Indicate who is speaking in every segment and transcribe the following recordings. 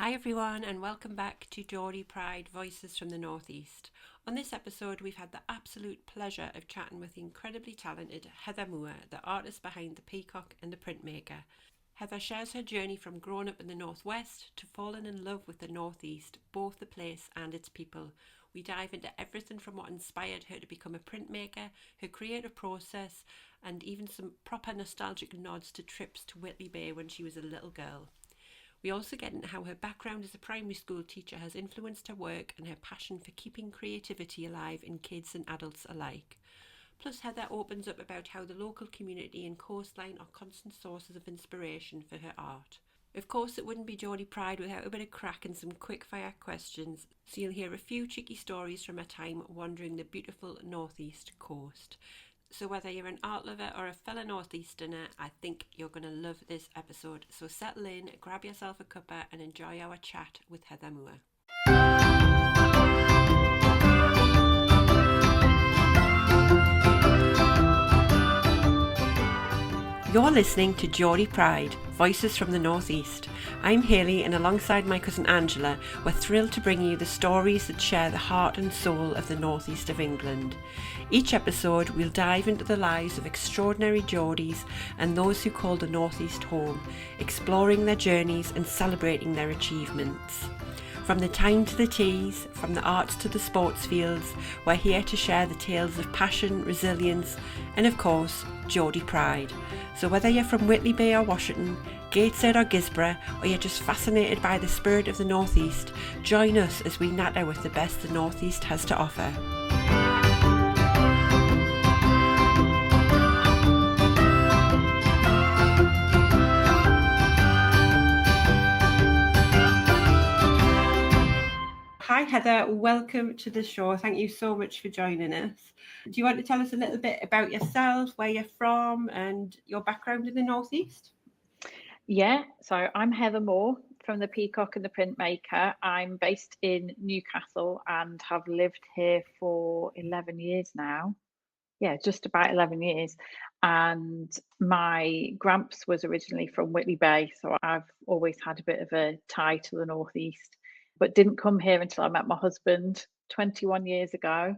Speaker 1: Hi everyone and welcome back to Geordie Pride Voices from the Northeast. On this episode we've had the absolute pleasure of chatting with the incredibly talented Heather Moore, the artist behind the Peacock and the Printmaker. Heather shares her journey from growing up in the Northwest to falling in love with the Northeast, both the place and its people. We dive into everything from what inspired her to become a printmaker, her creative process, and even some proper nostalgic nods to trips to Whitley Bay when she was a little girl. We also get into how her background as a primary school teacher has influenced her work and her passion for keeping creativity alive in kids and adults alike. Plus, Heather opens up about how the local community and coastline are constant sources of inspiration for her art. Of course, it wouldn't be Geordie Pride without a bit of crack and some quick-fire questions, so you'll hear a few cheeky stories from her time wandering the beautiful northeast coast. So whether you're an art lover or a fellow northeasterner, I think you're going to love this episode. So settle in, grab yourself a cuppa and enjoy our chat with Heather Moore. You're listening to Geordie Pride, Voices from the Northeast. I'm Hayley and alongside my cousin Angela, we're thrilled to bring you the stories that share the heart and soul of the northeast of England. Each episode we'll dive into the lives of extraordinary Geordies and those who call the northeast home, exploring their journeys and celebrating their achievements. From the time to the teas, from the arts to the sports fields, we're here to share the tales of passion, resilience, and of course, Geordie pride. So whether you're from Whitley Bay or Washington, Gateshead or Gisborough, or you're just fascinated by the spirit of the Northeast, join us as we natter with the best the Northeast has to offer. Hi Heather, welcome to the show. Thank you so much for joining us. Do you want to tell us a little bit about yourself, where you're from and your background in the Northeast?
Speaker 2: Yeah, so I'm Heather Moore from the Peacock and the Printmaker. I'm based in Newcastle and have lived here for 11 years now. Yeah, just about 11 years. And my gramps was originally from Whitley Bay, so I've always had a bit of a tie to the Northeast, but didn't come here until I met my husband 21 years ago.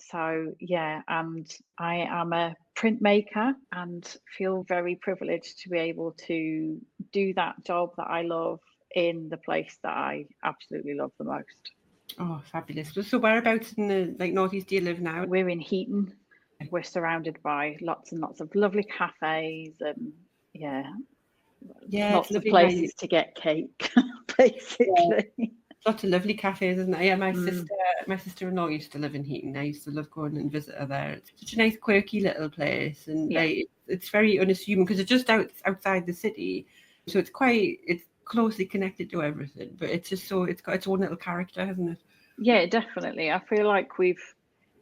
Speaker 2: So yeah, and I am a printmaker and feel very privileged to be able to do that job that I love in the place that I absolutely love the most.
Speaker 1: Oh, fabulous. So whereabouts in the Northeast do you live now?
Speaker 2: We're in Heaton. We're surrounded by lots and lots of lovely cafes and lots of places to get cake, basically.
Speaker 1: Yeah. Lots of lovely cafes, isn't there? Yeah, my sister-in-law used to live in Heaton. I used to love going and visit her there. It's such a nice, quirky little place, and it's very unassuming because it's just outside the city, so it's closely connected to everything. But it's just it's got its own little character, hasn't it?
Speaker 2: Yeah, definitely. I feel like we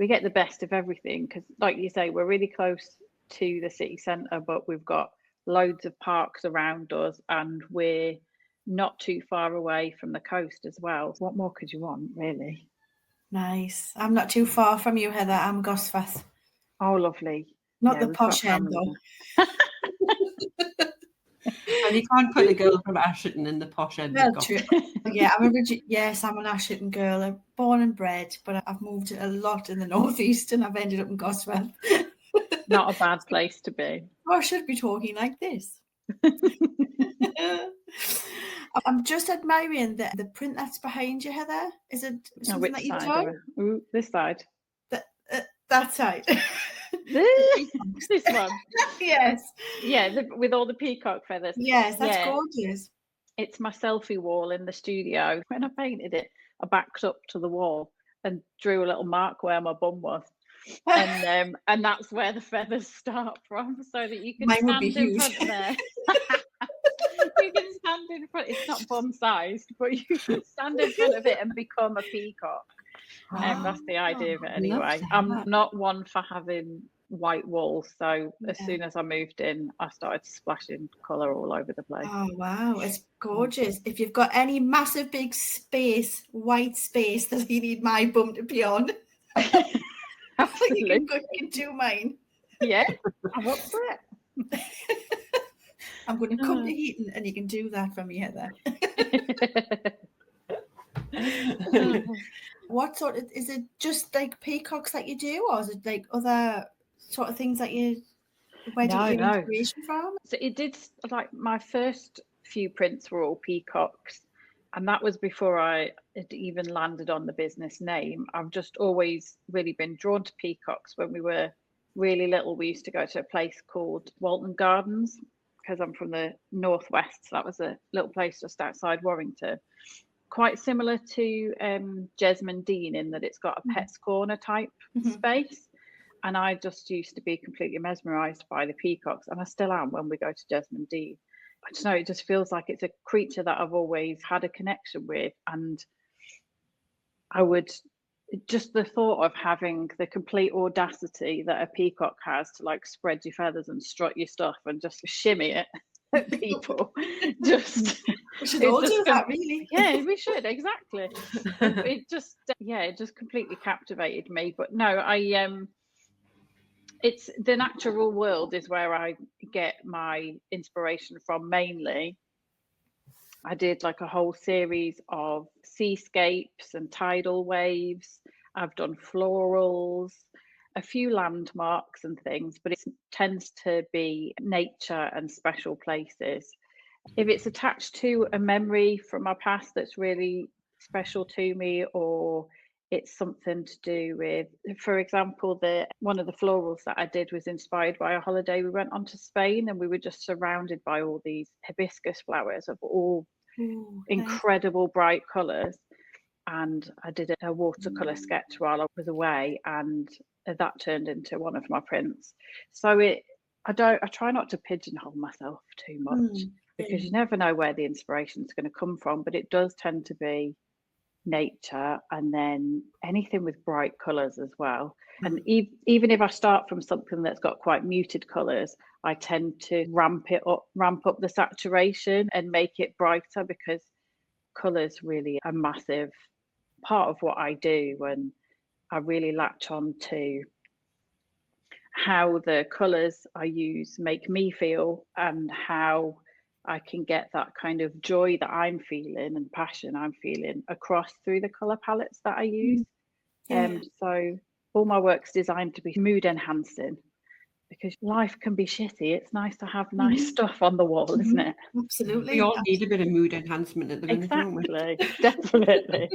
Speaker 2: get the best of everything because, like you say, we're really close to the city centre, but we've got loads of parks around us, and we're not too far away from the coast as well. What more could you want, really?
Speaker 3: Nice. I'm not too far from you, Heather. I'm Gosforth.
Speaker 2: Oh, lovely.
Speaker 3: Not the posh end, though.
Speaker 1: And you can't put a girl from Asherton in the posh end.
Speaker 3: Well, true. Yeah, I'm an Asherton girl. I'm born and bred, but I've moved a lot in the Northeast and I've ended up in Gosforth.
Speaker 2: Not a bad place to be.
Speaker 3: Or I should be talking like this. I'm just admiring the print that's behind you, Heather. Is it something that you've done?
Speaker 2: This side.
Speaker 3: That side.
Speaker 2: This one.
Speaker 3: Yes.
Speaker 2: Yeah, with all the peacock feathers.
Speaker 3: Yes, that's gorgeous.
Speaker 2: It's my selfie wall in the studio. When I painted it, I backed up to the wall and drew a little mark where my bum was. And that's where the feathers start from, so that you can stand in front of there. You can stand in front. It's not bum sized, but you can stand in front of it and become a peacock. That's the idea of it anyway. I'm not one for having white walls, so as soon as I moved in, I started splashing colour all over the place.
Speaker 3: Oh wow, it's gorgeous. If you've got any massive big white space that you need my bum to be on, you can do mine.
Speaker 2: Yeah, I'm up for it.
Speaker 3: I'm going to come to Heaton and you can do that for me, Heather. What sort of, is it just like peacocks that you do, or is it like other sort of things that where do you get your inspiration from?
Speaker 2: So it did, like, my first few prints were all peacocks, and that was before I had even landed on the business name. I've just always really been drawn to peacocks. When we were really little, we used to go to a place called Walton Gardens, because I'm from the northwest, so that was a little place just outside Warrington, quite similar to Jesmond Dean in that it's got a Pet's Corner type space. And I just used to be completely mesmerised by the peacocks, and I still am when we go to Jesmond Dean. I don't know, it just feels like it's a creature that I've always had a connection with. And I would, just the thought of having the complete audacity that a peacock has to like spread your feathers and strut your stuff and just shimmy it at people, just
Speaker 3: we should all do that, really.
Speaker 2: Yeah, we should, exactly. It just completely captivated me. But no, it's the natural world is where I get my inspiration from mainly. I did like a whole series of seascapes and tidal waves. I've done florals, a few landmarks and things, but it tends to be nature and special places. If it's attached to a memory from my past that's really special to me, or it's something to do with, for example, one of the florals that I did was inspired by a holiday we went on to Spain, and we were just surrounded by all these hibiscus flowers of all incredible bright colours. And I did a watercolour sketch while I was away, and that turned into one of my prints. So I try not to pigeonhole myself too much, because you never know where the inspiration is going to come from, but it does tend to be nature, and then anything with bright colours as well. And even if I start from something that's got quite muted colours, I tend to ramp up the saturation and make it brighter, because colours really are a massive part of what I do, and I really latch on to how the colours I use make me feel, and how I can get that kind of joy that I'm feeling and passion I'm feeling across through the colour palettes that I use. So all my work's designed to be mood enhancing, because life can be shitty. It's nice to have nice stuff on the wall, isn't it?
Speaker 3: Absolutely.
Speaker 1: We all need a bit of mood enhancement at the minute, don't we?
Speaker 2: Exactly, definitely.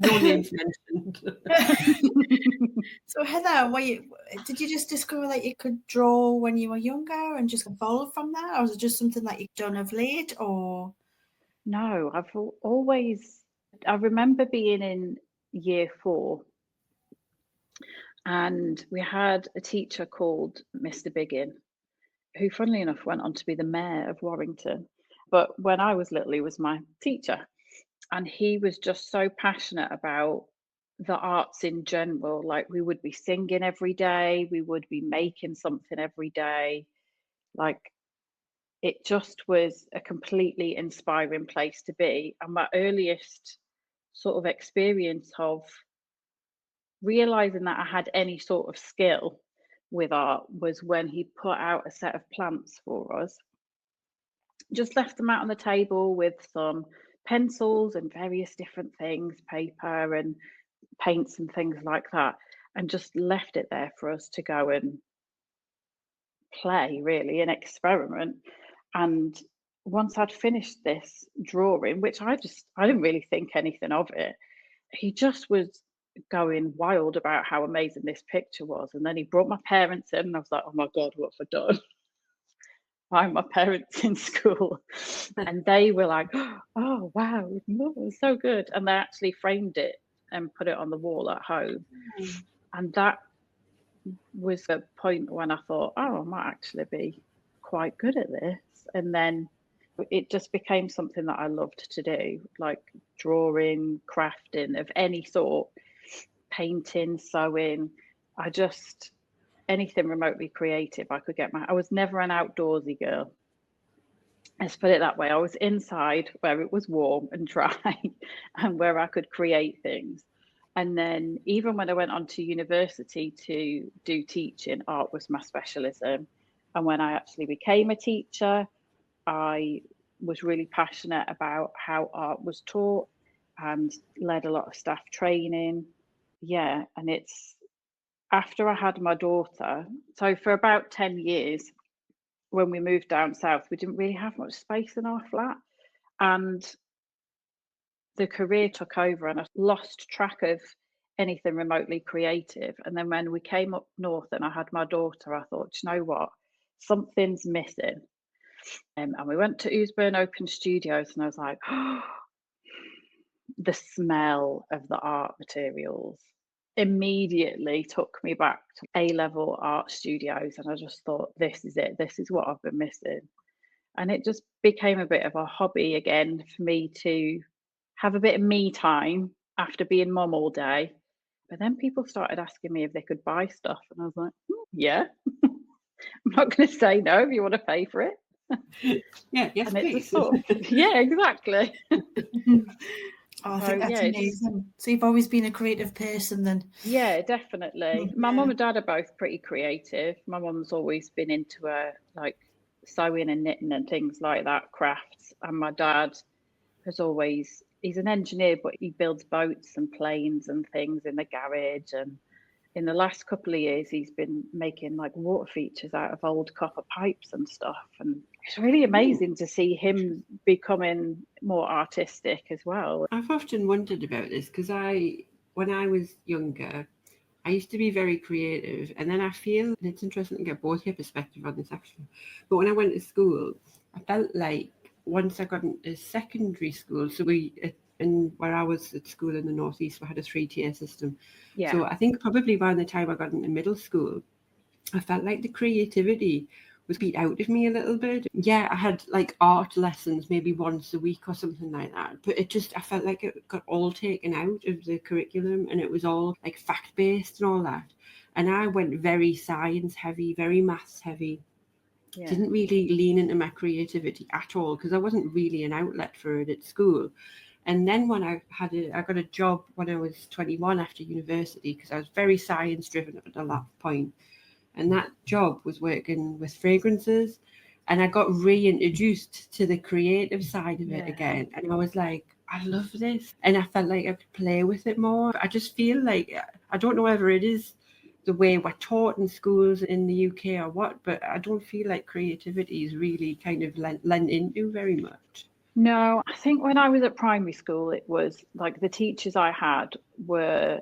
Speaker 1: No names mentioned.
Speaker 3: So Heather, did you just discover that you could draw when you were younger and just evolve from that, or was it just something that you've done of late? Or
Speaker 2: no, I remember being in year 4, and we had a teacher called Mr. Biggin, who funnily enough went on to be the mayor of Warrington. But when I was little, he was my teacher, and he was just so passionate about the arts in general. Like, we would be singing every day, we would be making something every day. Like, it just was a completely inspiring place to be. And my earliest sort of experience of realizing that I had any sort of skill with art was when he put out a set of plants for us, just left them out on the table with some pencils and various different things, paper and paints and things like that, and just left it there for us to go and play, really, and experiment. And once I'd finished this drawing, which I didn't really think anything of it, he just was going wild about how amazing this picture was. And then he brought my parents in, and I was like, oh my God, what have I done? Why are my parents in school? And they were like, oh wow, it's so good. And they actually framed it and put it on the wall at home. And that was the point when I thought, oh, I might actually be quite good at this. And then it just became something that I loved to do, like drawing, crafting of any sort, painting, sewing. Anything remotely creative I could get I was never an outdoorsy girl. Let's put it that way. I was inside where it was warm and dry and where I could create things. And then even when I went on to university to do teaching, art was my specialism. And when I actually became a teacher, I was really passionate about how art was taught and led a lot of staff training. Yeah, and it's after I had my daughter, so for about 10 years, when we moved down south, we didn't really have much space in our flat. And the career took over and I lost track of anything remotely creative. And then when we came up north and I had my daughter, I thought, you know what, something's missing. And we went to Ousburn Open Studios and I was like, oh, the smell of the art materials immediately took me back to A-level art studios. And I just thought, this is it. This is what I've been missing. And it just became a bit of a hobby again for me to have a bit of me time after being mum all day. But then people started asking me if they could buy stuff. And I was like, yeah, I'm not going to say no if you want to pay for it.
Speaker 1: Yeah, yes,
Speaker 2: and
Speaker 1: please.
Speaker 2: Yeah, exactly.
Speaker 3: Oh, I think that's amazing. So you've always been a creative person then?
Speaker 2: Yeah, definitely. My mum and dad are both pretty creative. My mum's always been into like sewing and knitting and things like that, crafts. And my dad has always, he's an engineer, but he builds boats and planes and things in the garage. And in the last couple of years, he's been making like water features out of old copper pipes and stuff. And it's really amazing to see him becoming more artistic as well.
Speaker 1: I've often wondered about this because when I was younger, I used to be very creative, and then I feel, and it's interesting to get both your perspective on this actually, but when I went to school, I felt like once I got into secondary school, so and where I was at school in the Northeast, we had a 3-tier system.
Speaker 2: Yeah.
Speaker 1: So I think probably by the time I got into middle school, I felt like the creativity was beat out of me a little bit. Yeah, I had like art lessons maybe once a week or something like that, but I felt like it got all taken out of the curriculum and it was all like fact-based and all that. And I went very science heavy, very maths heavy. Yeah. Didn't really lean into my creativity at all because I wasn't really an outlet for it at school. And then when I got a job when I was 21 after university because I was very science driven at that point. And that job was working with fragrances. And I got reintroduced to the creative side of it again. And I was like, I love this. And I felt like I could play with it more. I just feel like, I don't know whether it is the way we're taught in schools in the UK or what, but I don't feel like creativity is really kind of lent into very much.
Speaker 2: No, I think when I was at primary school, it was like the teachers I had were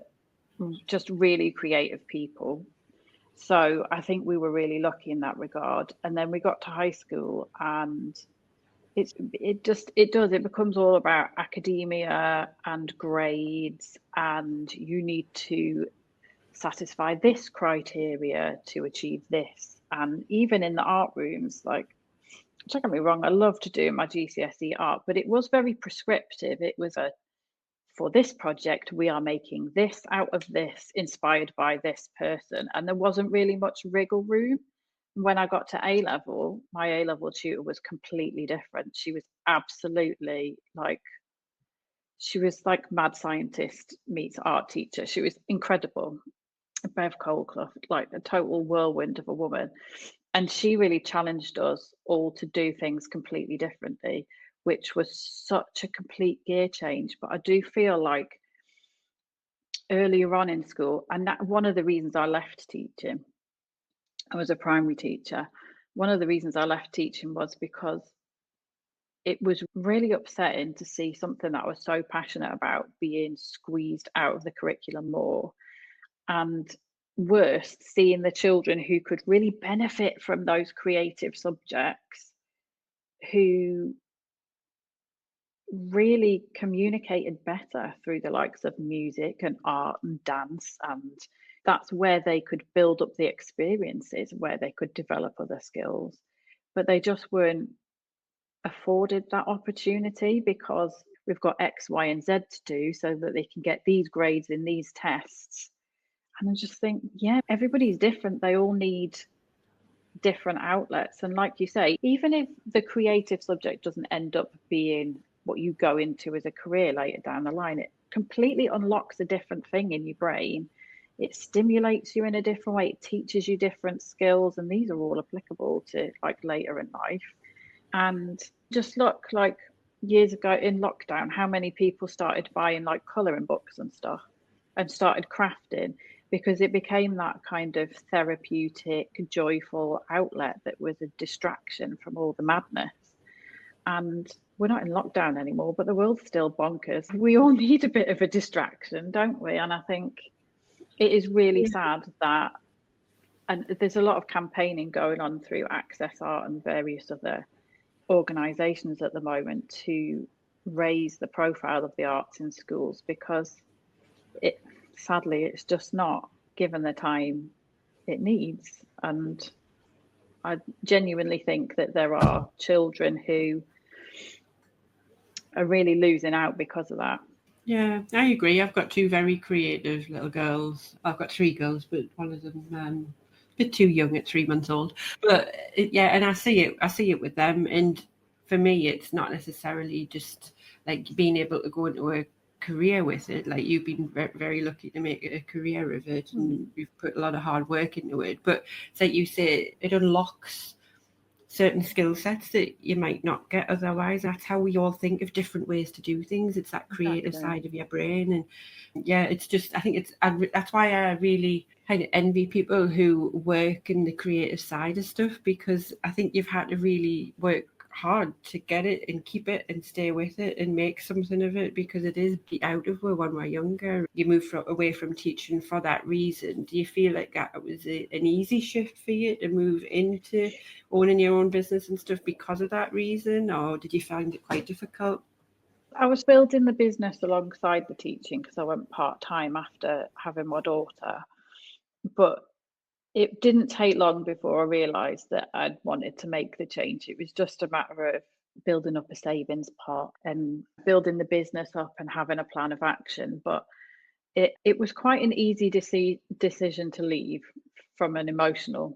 Speaker 2: just really creative people. So I think we were really lucky in that regard. And then we got to high school and it becomes all about academia and grades, and you need to satisfy this criteria to achieve this. And even in the art rooms, like, don't get me wrong, I love to do my GCSE art, but it was very prescriptive. It was for this project, we are making this out of this, inspired by this person. And there wasn't really much wriggle room. When I got to A-level, my A-level tutor was completely different. She was absolutely she was like mad scientist meets art teacher. She was incredible. Bev Coleclough, like a total whirlwind of a woman. And she really challenged us all to do things completely differently, which was such a complete gear change. But I do feel like earlier on in school, and that one of the reasons I left teaching, I was a primary teacher. One of the reasons I left teaching was because it was really upsetting to see something that I was so passionate about being squeezed out of the curriculum more. And worse, seeing the children who could really benefit from those creative subjects, who really communicated better through the likes of music and art and dance, and that's where they could build up the experiences, where they could develop other skills, but they just weren't afforded that opportunity because we've got X, Y, and Z to do so that they can get these grades in these tests. And I just think, yeah, everybody's different. They all need different outlets. And like you say, even if the creative subject doesn't end up being what you go into as a career later down the line, it completely unlocks a different thing in your brain. it stimulates you in a different way. It teaches you different skills, and these are all applicable to like later in life. And just look, like years ago in lockdown, how many people started buying like colouring books and stuff and started crafting, because it became that kind of therapeutic, joyful outlet that was a distraction from all the madness. And we're not in lockdown anymore, but the world's still bonkers. We all need a bit of a distraction, don't we? And I think it is really sad that, and there's a lot of campaigning going on through Access Art and various other organisations at the moment to raise the profile of the arts in schools, because it sadly it's just not given the time it needs. And I genuinely think that there are children who are really losing out because of that.
Speaker 1: Yeah, I agree. I've got two very creative little girls. I've got three girls, but one of them a bit too young at 3 months old. But yeah, and I see it with them. And for me, it's not necessarily just like being able to go into a career with it. Like you've been very lucky to make a career of it, and you've put a lot of hard work into it. But it's like you say, it unlocks certain skill sets that you might not get otherwise. That's how we all think of different ways to do things. It's that creative side of your brain. And yeah, it's just, I think that's why I really kind of envy people who work in the creative side of stuff, because I think you've had to really work hard to get it and keep it and stay with it and make something of it, because it is out of when we're younger. You move away from teaching for that reason. Do you feel like that was an easy shift for you to move into owning your own business and stuff because of that reason, or did you find it quite difficult?
Speaker 2: I was building the business alongside the teaching because I went part-time after having my daughter, but it didn't take long before I realised that I'd wanted to make the change. It was just a matter of building up a savings pot and building the business up and having a plan of action. But it was quite an easy decision to leave from an emotional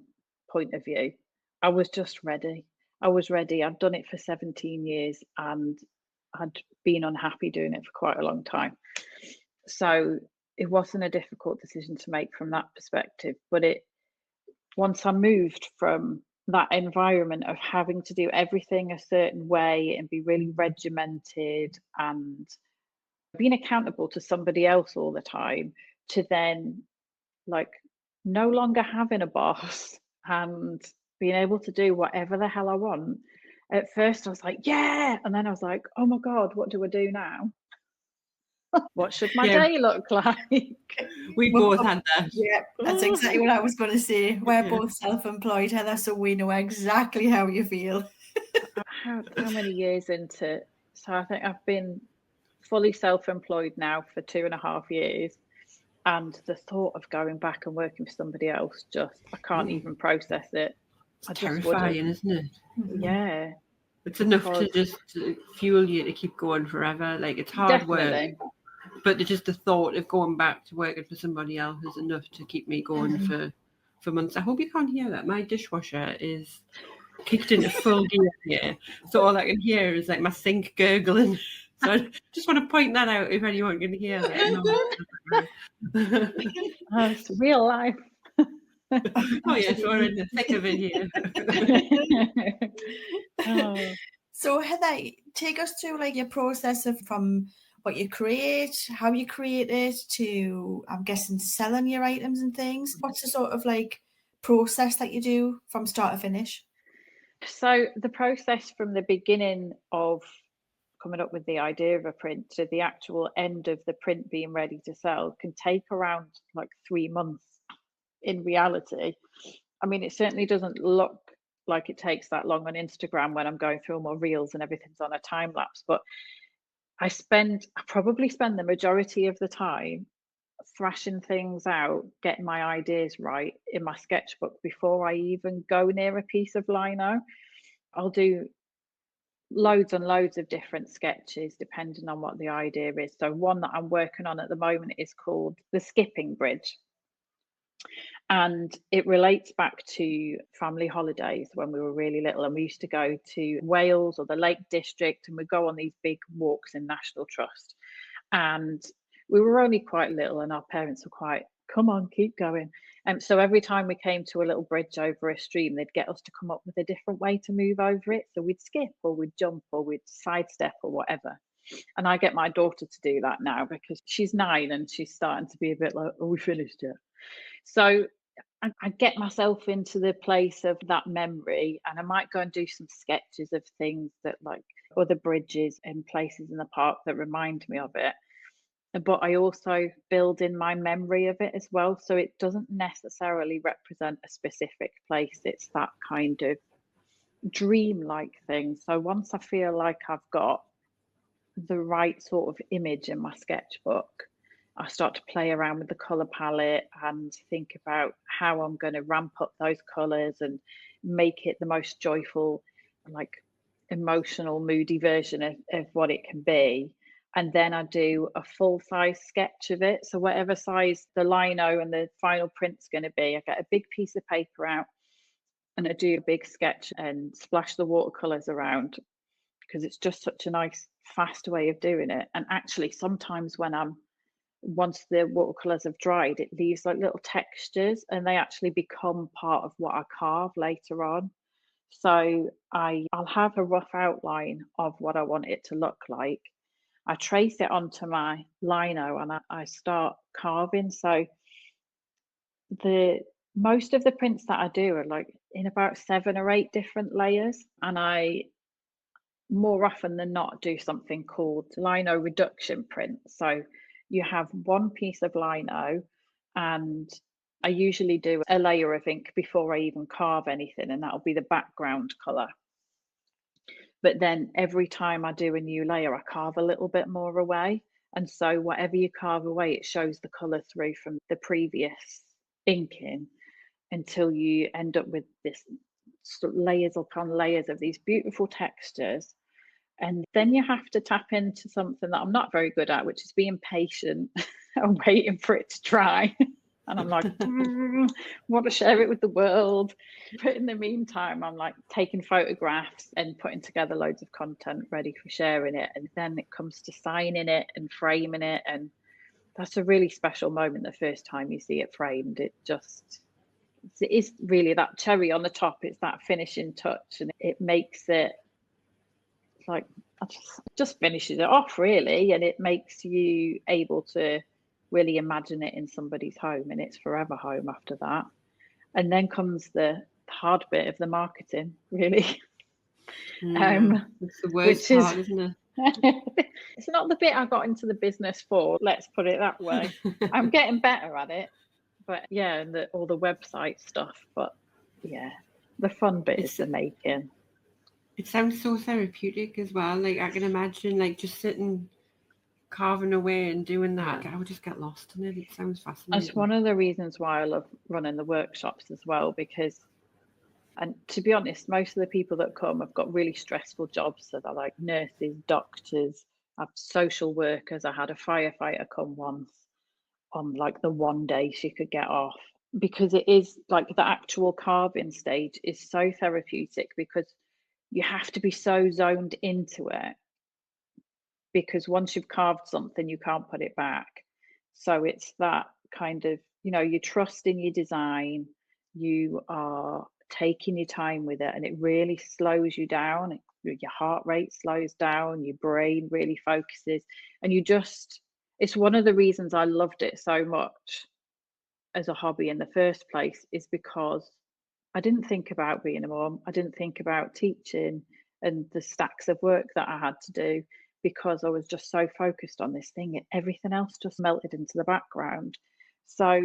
Speaker 2: point of view. I was just ready. I was ready. I'd done it for 17 years and I'd been unhappy doing it for quite a long time. So it wasn't a difficult decision to make from that perspective. But once I moved from that environment of having to do everything a certain way and be really regimented and being accountable to somebody else all the time, to then like no longer having a boss and being able to do whatever the hell I want. At first I was like, yeah. And then I was like, oh my God, what do I do now? What should my day look like?
Speaker 1: We both had that.
Speaker 3: Yeah, that's exactly what I was going to say. We're both self-employed, Heather, so we know exactly how you feel.
Speaker 2: How many years into? So I think I've been fully self-employed now for 2.5 years. And the thought of going back and working for somebody else, I can't even process it.
Speaker 1: It's terrifying, isn't it?
Speaker 2: Yeah.
Speaker 1: It's enough to just fuel you to keep going forever. Like, it's hard work. But just the thought of going back to working for somebody else is enough to keep me going for months. I hope you can't hear that. My dishwasher is kicked into full gear here. So all I can hear is like my sink gurgling. So I just want to point that out if anyone can hear that.
Speaker 2: It's real life.
Speaker 1: Oh yes, we're in the thick of it
Speaker 3: here. So Heather, take us through like your process from what you create, how you create it, to I'm guessing selling your items and things. What's the sort of like process that you do from start to finish?
Speaker 2: So the process from the beginning of coming up with the idea of a print to the actual end of the print being ready to sell can take around like 3 months in reality. I mean, it certainly doesn't look like it takes that long on Instagram when I'm going through all my reels and everything's on a time lapse, but I probably spend the majority of the time thrashing things out, getting my ideas right in my sketchbook before I even go near a piece of lino. I'll do loads and loads of different sketches depending on what the idea is. So one that I'm working on at the moment is called the Skipping Bridge. And it relates back to family holidays when we were really little, and we used to go to Wales or the Lake District and we'd go on these big walks in National Trust. And we were only quite little and our parents were quite come on, keep going. And so every time we came to a little bridge over a stream, they'd get us to come up with a different way to move over it. So we'd skip or we'd jump or we'd sidestep or whatever. And I get my daughter to do that now because she's 9 and she's starting to be a bit like, oh, we finished yet? So I get myself into the place of that memory, and I might go and do some sketches of things that, like, other bridges and places in the park that remind me of it. But I also build in my memory of it as well. So it doesn't necessarily represent a specific place. It's that kind of dream-like thing. So once I feel like I've got the right sort of image in my sketchbook, I start to play around with the color palette and think about how I'm going to ramp up those colors and make it the most joyful, like emotional, moody version of what it can be. And then I do a full-size sketch of it. So whatever size the lino and the final print's going to be, I get a big piece of paper out and I do a big sketch and splash the watercolors around, because it's just such a nice, fast way of doing it. And actually, sometimes once the watercolors have dried, it leaves like little textures and they actually become part of what I carve later on. So I'll have a rough outline of what I want it to look like. I trace it onto my lino and I start carving. So most of the prints that I do are like in about 7 or 8 different layers, and I more often than not do something called lino reduction print. So you have one piece of lino, and I usually do a layer of ink before I even carve anything, and that'll be the background color. But then every time I do a new layer, I carve a little bit more away. And so whatever you carve away, it shows the color through from the previous inking until you end up with this sort of layers upon layers of these beautiful textures. And then you have to tap into something that I'm not very good at, which is being patient and waiting for it to dry. And I'm like, want to share it with the world. But in the meantime, I'm like taking photographs and putting together loads of content ready for sharing it. And then it comes to signing it and framing it. And that's a really special moment the first time you see it framed. It is really that cherry on the top. It's that finishing touch, and it makes it like, just finishes it off really, and it makes you able to really imagine it in somebody's home, and it's forever home after that. And then comes the hard bit of the marketing, really.
Speaker 1: It's the worst part, isn't it?
Speaker 2: It's not the bit I got into the business for, let's put it that way. I'm getting better at it, but yeah, and all the website stuff. But yeah, the fun bit is the making.
Speaker 1: It sounds so therapeutic as well. Like, I can imagine like just sitting carving away and doing that. I would just get lost in it. It sounds fascinating.
Speaker 2: That's one of the reasons why I love running the workshops as well, because, and to be honest, most of the people that come have got really stressful jobs. So they're like nurses, doctors, I have social workers. I had a firefighter come once on like the one day she could get off, because it is like the actual carving stage is so therapeutic, because you have to be so zoned into it, because once you've carved something, you can't put it back. So it's that kind of, you trust in your design, you are taking your time with it, and it really slows you down. Your heart rate slows down, your brain really focuses, and it's one of the reasons I loved it so much as a hobby in the first place, is because I didn't think about being a mom. I didn't think about teaching and the stacks of work that I had to do, because I was just so focused on this thing. Everything else just melted into the background. So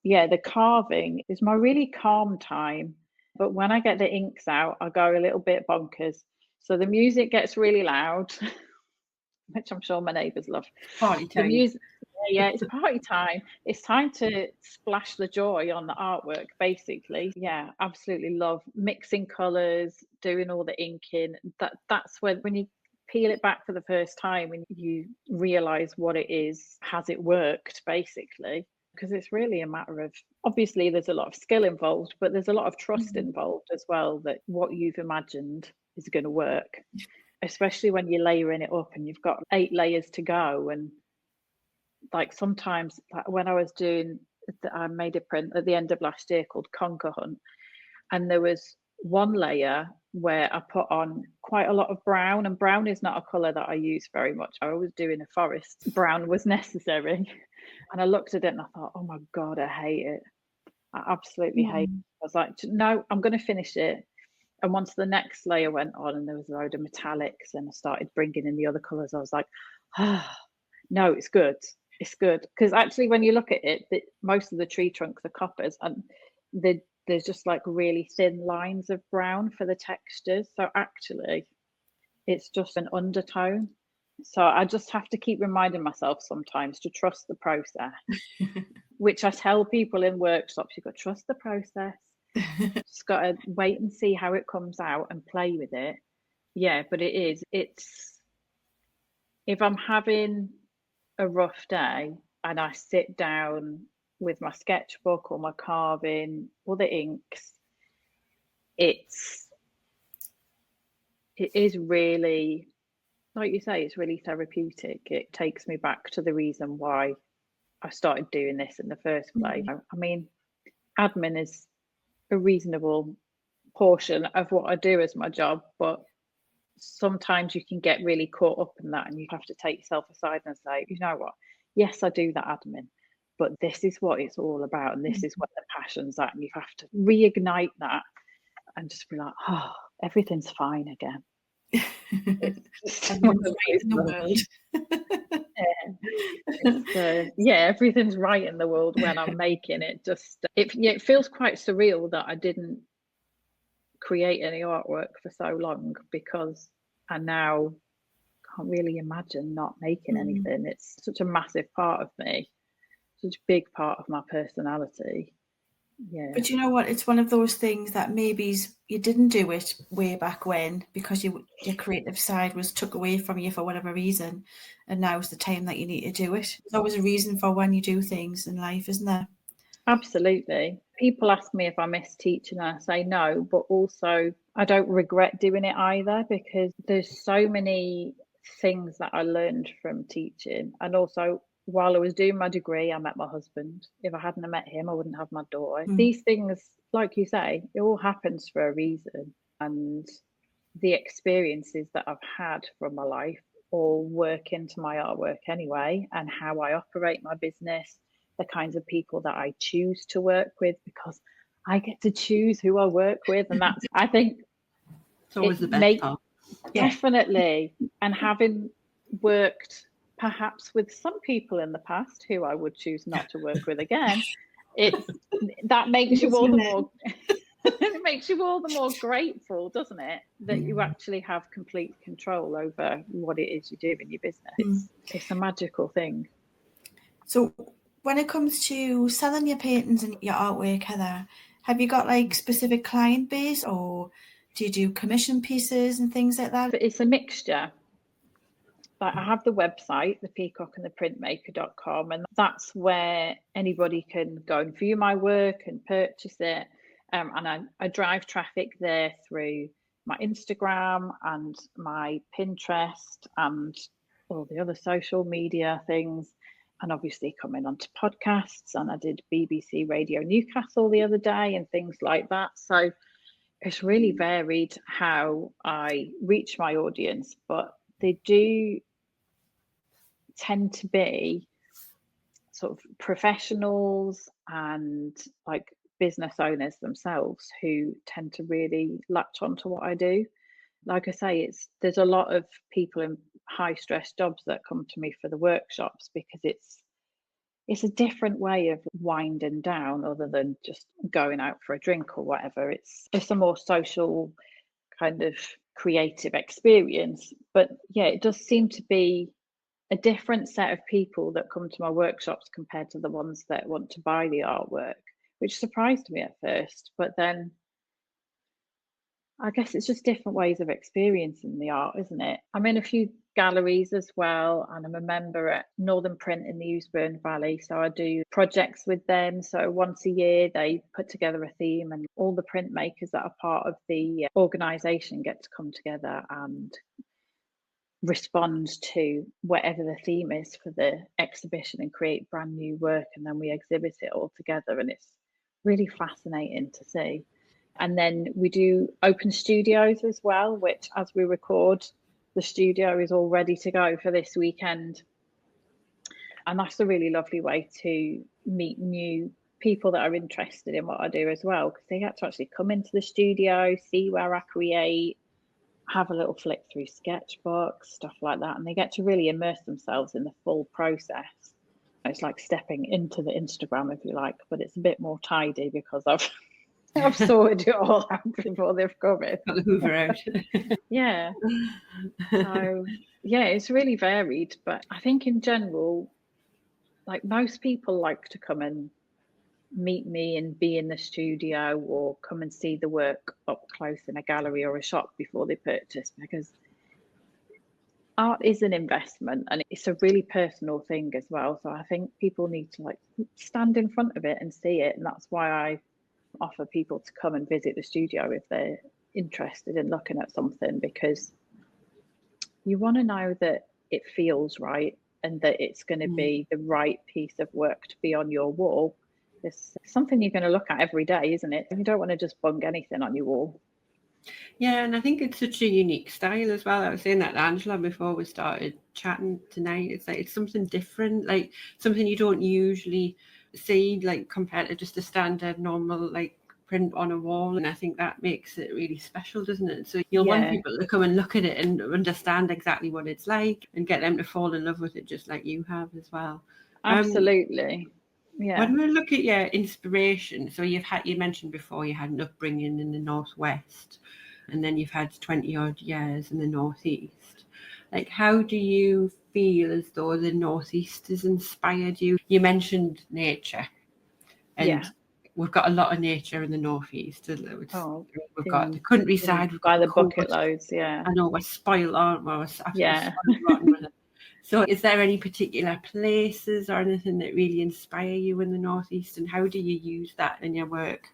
Speaker 2: yeah, the carving is my really calm time. But when I get the inks out, I go a little bit bonkers. So the music gets really loud, which I'm sure my neighbours love.
Speaker 1: Party time.
Speaker 2: The music, yeah, it's party time. It's time to splash the joy on the artwork, basically. Yeah, absolutely love mixing colours, doing all the inking. That's when you peel it back for the first time and you realise what it is. Has it worked, basically? Because it's really a matter of, obviously there's a lot of skill involved, but there's a lot of trust involved as well, that what you've imagined is going to work, especially when you're layering it up and you've got 8 layers to go. And like sometimes, like when I was doing that I made a print at the end of last year called Conker Hunt, and there was one layer where I put on quite a lot of brown, and brown is not a colour that I use very much. I always do in a forest. Brown was necessary. And I looked at it and I thought, oh my God, I hate it. I absolutely hate it. I was like, no, I'm going to finish it. And once the next layer went on and there was a load of metallics and I started bringing in the other colours, I was like, oh, no, it's good. It's good. Because actually, when you look at it, most of the tree trunks are coppers, and there's just like really thin lines of brown for the textures. So actually, it's just an undertone. So I just have to keep reminding myself sometimes to trust the process, which I tell people in workshops, you've got to trust the process. Just got to wait and see how it comes out and play with it. Yeah, but it's if I'm having a rough day and I sit down with my sketchbook or my carving or the inks, it is really, like you say, it's really therapeutic. It takes me back to the reason why I started doing this in the first place. I mean, admin is a reasonable portion of what I do as my job, but sometimes you can get really caught up in that and you have to take yourself aside and say, you know what, yes, I do that admin, but this is what it's all about and this is where the passion's at, and you have to reignite that and just be like, oh, everything's fine again.
Speaker 3: Everything's right in the world.
Speaker 2: Everything's right in the world when I'm making it. It feels quite surreal that I didn't create any artwork for so long, because I now can't really imagine not making anything. It's such a massive part of me, such a big part of my personality. Yeah.
Speaker 3: But you know what? It's one of those things that maybe you didn't do it way back when because your creative side was took away from you for whatever reason, and now is the time that you need to do it. There's always a reason for when you do things in life, isn't there?
Speaker 2: Absolutely. People ask me if I miss teaching and I say no, but also I don't regret doing it either, because there's so many things that I learned from teaching. And also, while I was doing my degree, I met my husband. If I hadn't met him, I wouldn't have my daughter. These things, like you say, it all happens for a reason. And the experiences that I've had from my life all work into my artwork anyway, and how I operate my business, the kinds of people that I choose to work with, because I get to choose who I work with. And that's, I think,
Speaker 1: it's always the best part.
Speaker 2: Definitely. And having worked perhaps with some people in the past who I would choose not to work with again, that makes you all the more it makes you all the more grateful, doesn't it, that you actually have complete control over what it is you do in your business. It's a magical thing.
Speaker 3: So when it comes to selling your paintings and your artwork, Heather, have you got like specific client base, or do you do commission pieces and things like that?
Speaker 2: It's a mixture. Like, I have the website, the Peacock and the Printmaker.com, and that's where anybody can go and view my work and purchase it. And I drive traffic there through my Instagram and my Pinterest and all the other social media things, and obviously coming onto podcasts. And I did BBC Radio Newcastle the other day and things like that. So it's really varied how I reach my audience, but they do tend to be sort of professionals and like business owners themselves who tend to really latch onto what I do. Like I say, there's a lot of people in high stress jobs that come to me for the workshops, because it's a different way of winding down other than just going out for a drink or whatever. It's a more social kind of creative experience. But yeah, it does seem to be a different set of people that come to my workshops compared to the ones that want to buy the artwork, which surprised me at first. But then I guess it's just different ways of experiencing the art, isn't it? I'm in a few galleries as well, and I'm a member at Northern Print in the Eusbourne Valley, so I do projects with them. So once a year they put together a theme, and all the printmakers that are part of the organisation get to come together and respond to whatever the theme is for the exhibition and create brand new work, and then we exhibit it all together, and it's really fascinating to see. And then we do open studios as well, which as we record, the studio is all ready to go for this weekend. And that's a really lovely way to meet new people that are interested in what I do as well, because they get to actually come into the studio, see where I create, have a little flick through sketchbooks, stuff like that, and they get to really immerse themselves in the full process. It's like stepping into the Instagram, if you like, but it's a bit more tidy because I've sorted it all out before they've come in.
Speaker 1: Got the Hoover out.
Speaker 2: Yeah. So yeah, it's really varied, but I think in general, like most people like to come and meet me and be in the studio, or come and see the work up close in a gallery or a shop before they purchase, because art is an investment and it's a really personal thing as well. So I think people need to like stand in front of it and see it, and that's why I offer people to come and visit the studio if they're interested in looking at something, because you want to know that it feels right and that it's going to be the right piece of work to be on your wall. It's something you're going to look at every day, isn't it? You don't want to just bung anything on your wall.
Speaker 1: Yeah, and I think it's such a unique style as well. I was saying that to Angela before we started chatting tonight. It's like it's something different, like something you don't usually see, like compared to just a standard normal like print on a wall. And I think that makes it really special, doesn't it? So you'll want people to come and look at it and understand exactly what it's like and get them to fall in love with it just like you have as well.
Speaker 2: Absolutely. Yeah.
Speaker 1: When we look at your inspiration, so you mentioned before you had an upbringing in the Northwest, and then you've had 20 odd years in the Northeast. Like, how do you feel as though the Northeast has inspired you? You mentioned nature, and we've got a lot of nature in the Northeast. We've got the countryside, we've got
Speaker 2: the bucket loads. Yeah,
Speaker 1: I know we're spoiled, aren't we? We're spoiled with it. So is there any particular places or anything that really inspire you in the Northeast, and how do you use that in your work?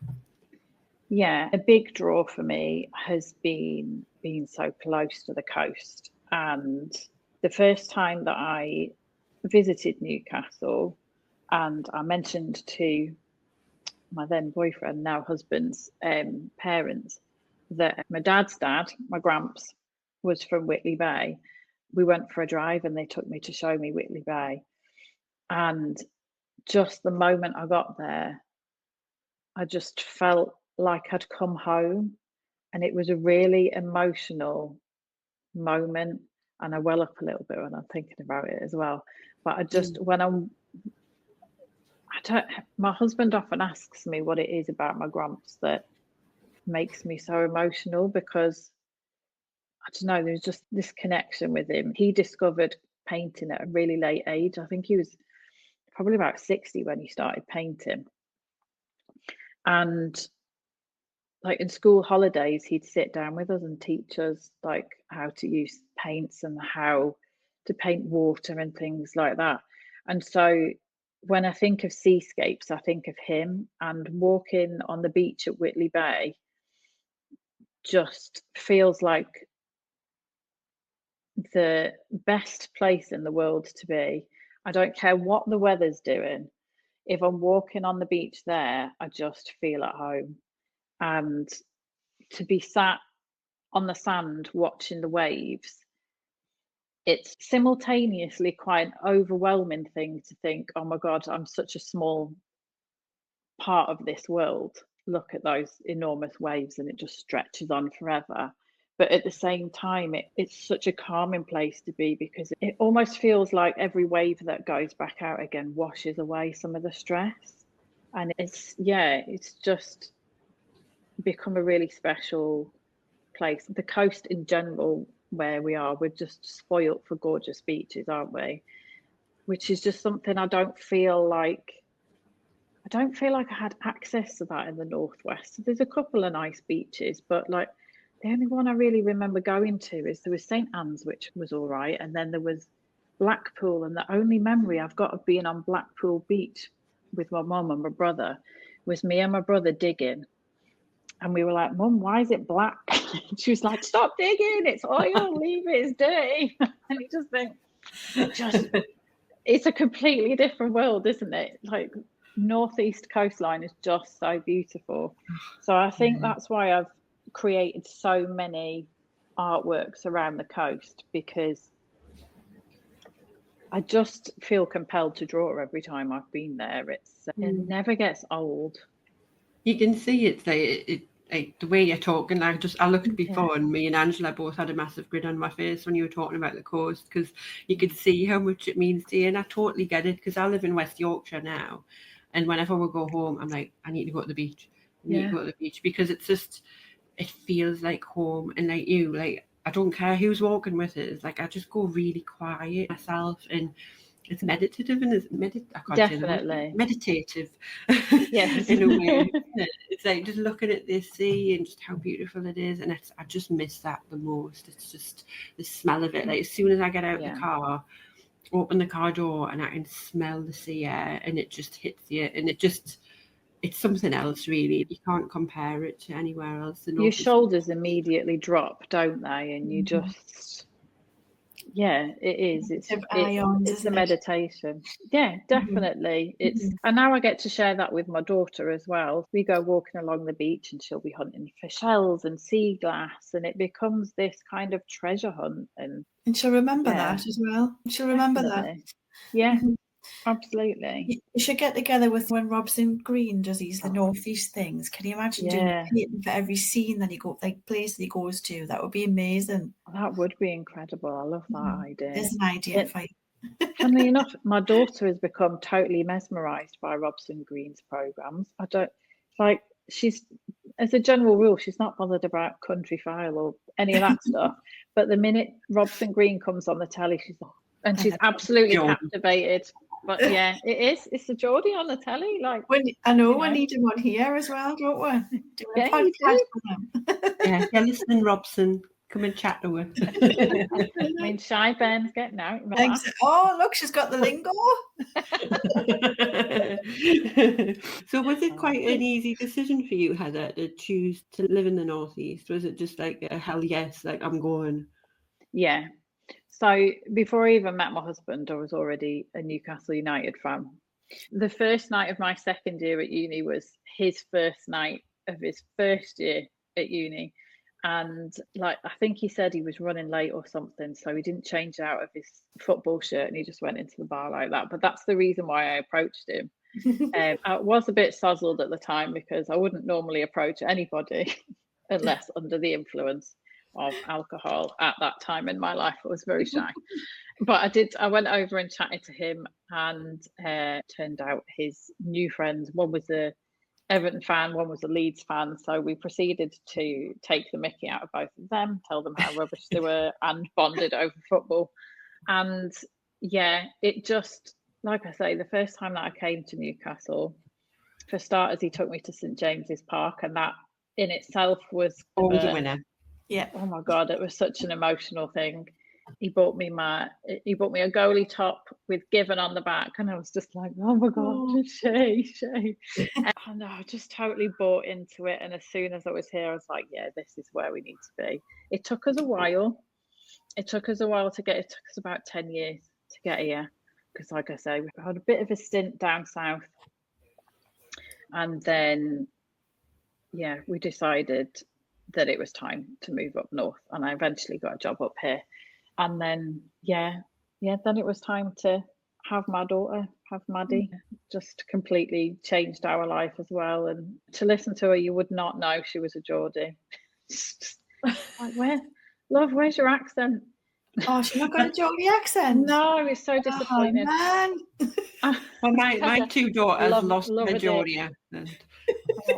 Speaker 2: Yeah, a big draw for me has been being so close to the coast. And the first time that I visited Newcastle, and I mentioned to my then boyfriend, now husband's parents, that my dad's dad, my gramps, was from Whitley Bay. We went for a drive and they took me to show me Whitley Bay. And just the moment I got there, I just felt like I'd come home, and it was a really emotional moment. And I well up a little bit when I'm thinking about it as well. But I just, my husband often asks me what it is about my grumps that makes me so emotional, because I don't know, there's just this connection with him. He discovered painting at a really late age. I think he was probably about 60 when he started painting. And like in school holidays, he'd sit down with us and teach us like how to use paints and how to paint water and things like that. And so when I think of seascapes, I think of him, and walking on the beach at Whitley Bay just feels like the best place in the world to be. I don't care what the weather's doing. If I'm walking on the beach there, I just feel at home. And to be sat on the sand watching the waves, it's simultaneously quite an overwhelming thing to think, oh my God, I'm such a small part of this world. Look at those enormous waves and it just stretches on forever. But at the same time, it's such a calming place to be, because it almost feels like every wave that goes back out again washes away some of the stress. And it's just become a really special place. The coast in general, where we are, we're just spoilt for gorgeous beaches, aren't we? Which is just something I don't feel like I had access to that in the Northwest. There's a couple of nice beaches, but like the only one I really remember going to is there was St. Anne's, which was all right, and then there was Blackpool. And the only memory I've got of being on Blackpool Beach with my mum and my brother was me and my brother digging. And we were like, Mum, why is it black? She was like, stop digging, it's oil, leave it, it's dirty. And you just think, it's a completely different world, isn't it? Like, northeast coastline is just so beautiful. So I think that's why I've created so many artworks around the coast, because I just feel compelled to draw every time I've been there. It never gets old.
Speaker 1: You can see it's like the way you're talking. Like, I looked before, and me and Angela both had a massive grin on my face when you were talking about the coast, because you could see how much it means to you. And I totally get it, because I live in West Yorkshire now, and whenever we go home, I'm like, I need to go to the beach. I need to go to the beach, because it's just, it feels like home. And like you, like, I don't care who's walking with us. Like, I just go really quiet myself, and it's meditative, and
Speaker 2: Definitely
Speaker 1: meditative.
Speaker 2: Yes.
Speaker 1: In a way. It's like just looking at this sea and just how beautiful it is, and I just miss that the most. It's just the smell of it. Like, as soon as I get out the car, open the car door, and I can smell the sea air, and it just hits you, and it's something else, really. You can't compare it to anywhere else.
Speaker 2: Your shoulders immediately drop, don't they? And you just, it is. It's a meditation. Yeah, definitely. And now I get to share that with my daughter as well. We go walking along the beach, and she'll be hunting for shells and sea glass, and it becomes this kind of treasure hunt. And
Speaker 3: she'll remember that as well. She'll remember that.
Speaker 2: Yeah. Absolutely.
Speaker 3: You should get together with when Robson Green does the northeast things. Can you imagine doing painting for every scene that place that he goes to? That would be amazing.
Speaker 2: That would be incredible. I love that idea.
Speaker 3: There's an idea for you.
Speaker 2: Funnily enough, my daughter has become totally mesmerised by Robson Green's programmes. She's, as a general rule, she's not bothered about Country File or any of that stuff. But the minute Robson Green comes on the telly, she's absolutely captivated. But yeah, it is. It's a Geordie on the telly. Like,
Speaker 3: we need him on here as well, don't we?
Speaker 1: Yeah, listen, Robson, come and chat to her.
Speaker 2: I mean, Shy Ben's getting out.
Speaker 3: Oh, look, she's got the lingo.
Speaker 1: So was it quite an easy decision for you, Heather, to choose to live in the northeast? Was it just like a hell yes, like I'm going?
Speaker 2: Yeah. So before I even met my husband, I was already a Newcastle United fan. The first night of my second year at uni was his first night of his first year at uni. And I think he said he was running late or something, so he didn't change out of his football shirt, and he just went into the bar like that. But that's the reason why I approached him. I was a bit sozzled at the time, because I wouldn't normally approach anybody unless under the influence of alcohol. At that time in my life, I was very shy. But I went over and chatted to him, and turned out his new friends, one was a Everton fan, one was a Leeds fan, so we proceeded to take the mickey out of both of them, tell them how rubbish they were, and bonded over football. And it just, like I say, the first time that I came to Newcastle, for starters, he took me to St James's Park, and that in itself was
Speaker 1: always a winner.
Speaker 2: Yeah. Oh my God, it was such an emotional thing. He bought me a goalie top with Given on the back, and I was just like, oh my God, Shay. And I just totally bought into it. And as soon as I was here, I was like, yeah, this is where we need to be. It took us a while. It took us about 10 years to get here, because like I say, we had a bit of a stint down south, and then we decided that it was time to move up north, and I eventually got a job up here. And then then it was time to have my daughter, have Maddie. Just completely changed our life as well. And to listen to her, you would not know she was a Geordie. Like, where's your accent?
Speaker 3: Oh, she's not got a Geordie accent.
Speaker 2: No, it's so disappointing.
Speaker 3: Oh, man.
Speaker 1: Well, my two daughters lost their Geordie accent.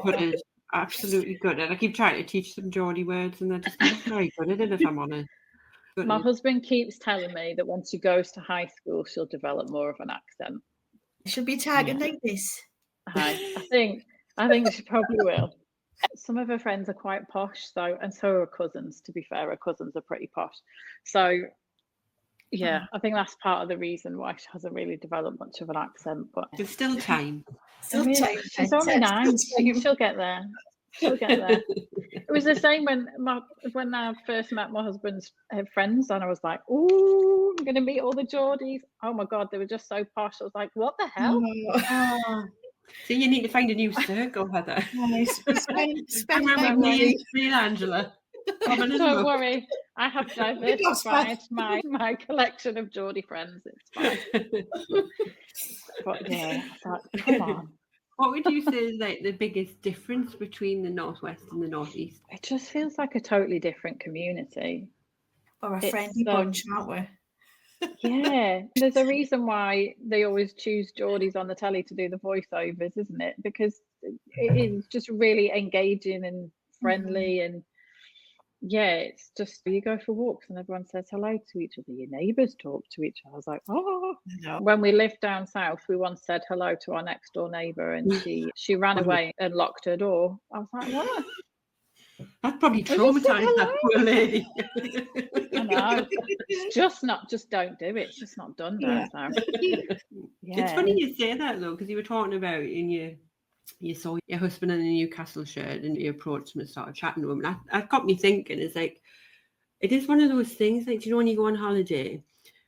Speaker 1: But it's absolutely good. And I keep trying to teach them Geordie words, and they're just not very good at it, if I'm honest.
Speaker 2: My husband keeps telling me that once she goes to high school, she'll develop more of an accent.
Speaker 3: She'll be tagging like this.
Speaker 2: I think she probably will. Some of her friends are quite posh, and so are her cousins. To be fair, her cousins are pretty posh. So, I think that's part of the reason why she hasn't really developed much of an accent. But
Speaker 1: there's still time.
Speaker 2: She's only 9. She'll get there. She'll get there. It was the same when I first met my husband's friends, and I was like, "Ooh, I'm going to meet all the Geordies." Oh my God, they were just so posh. I was like, "What the hell?"
Speaker 1: Oh. So you need to find a new circle, Heather.
Speaker 3: Nice.
Speaker 1: I'm with me and Angela.
Speaker 2: Don't worry, I have diversified my collection of Geordie friends. It's fine. But yeah, I thought, come on.
Speaker 1: What would you say is like the biggest difference between the Northwest and the Northeast?
Speaker 2: It just feels like a totally different community.
Speaker 3: Or a friendly bunch, aren't we?
Speaker 2: Yeah, there's a reason why they always choose Geordies on the telly to do the voiceovers, isn't it? Because it is just really engaging and friendly, and yeah, it's just you go for walks and everyone says hello to each other. Your neighbours talk to each other. I was like, oh. When we lived down south, we once said hello to our next door neighbour, and she ran away and locked her door. I was like, what?
Speaker 1: That probably traumatised that poor lady.
Speaker 2: I know. Just don't do it. It's just not done down south.
Speaker 1: It's funny you say that though, because you were talking about you saw your husband in a Newcastle shirt and you approached him and started chatting to him. And that got me thinking, it's like, it is one of those things, like, do you know when you go on holiday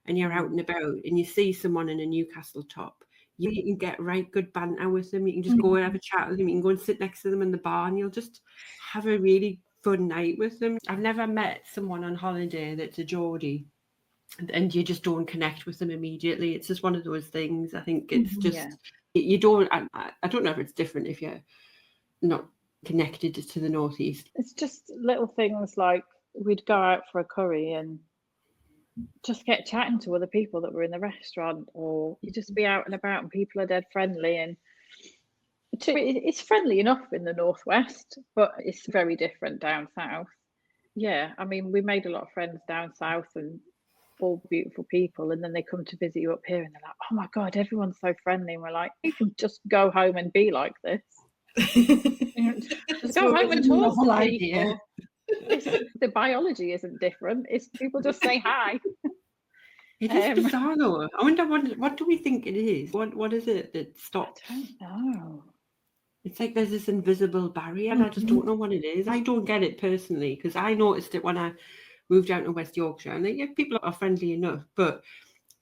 Speaker 1: and you're out and about and you see someone in a Newcastle top, you can get right good banter with them. You can just go and have a chat with them. You can go and sit next to them in the bar and you'll just have a really fun night with them. I've never met someone on holiday that's a Geordie and you just don't connect with them immediately. It's just one of those things. I think it's just, you don't, I don't know if it's different if you're not connected to the Northeast.
Speaker 2: It's just little things like we'd go out for a curry and just get chatting to other people that were in the restaurant, or you just be out and about and people are dead friendly. And it's friendly enough in the Northwest, but it's very different down south. Yeah, I mean, we made a lot of friends down south and all beautiful people, and then they come to visit you up here and they're like, oh my God, everyone's so friendly. And we're like, you can just go home and be like this. Just go home and talk to people. The biology isn't different. It's people just say hi.
Speaker 1: It is bizarre though. I wonder what do we think it is? What is it that stops?
Speaker 2: I don't know.
Speaker 1: It's like there's this invisible barrier and I just don't know what it is. I don't get it personally because I noticed it when I moved out to West Yorkshire, and people are friendly enough, but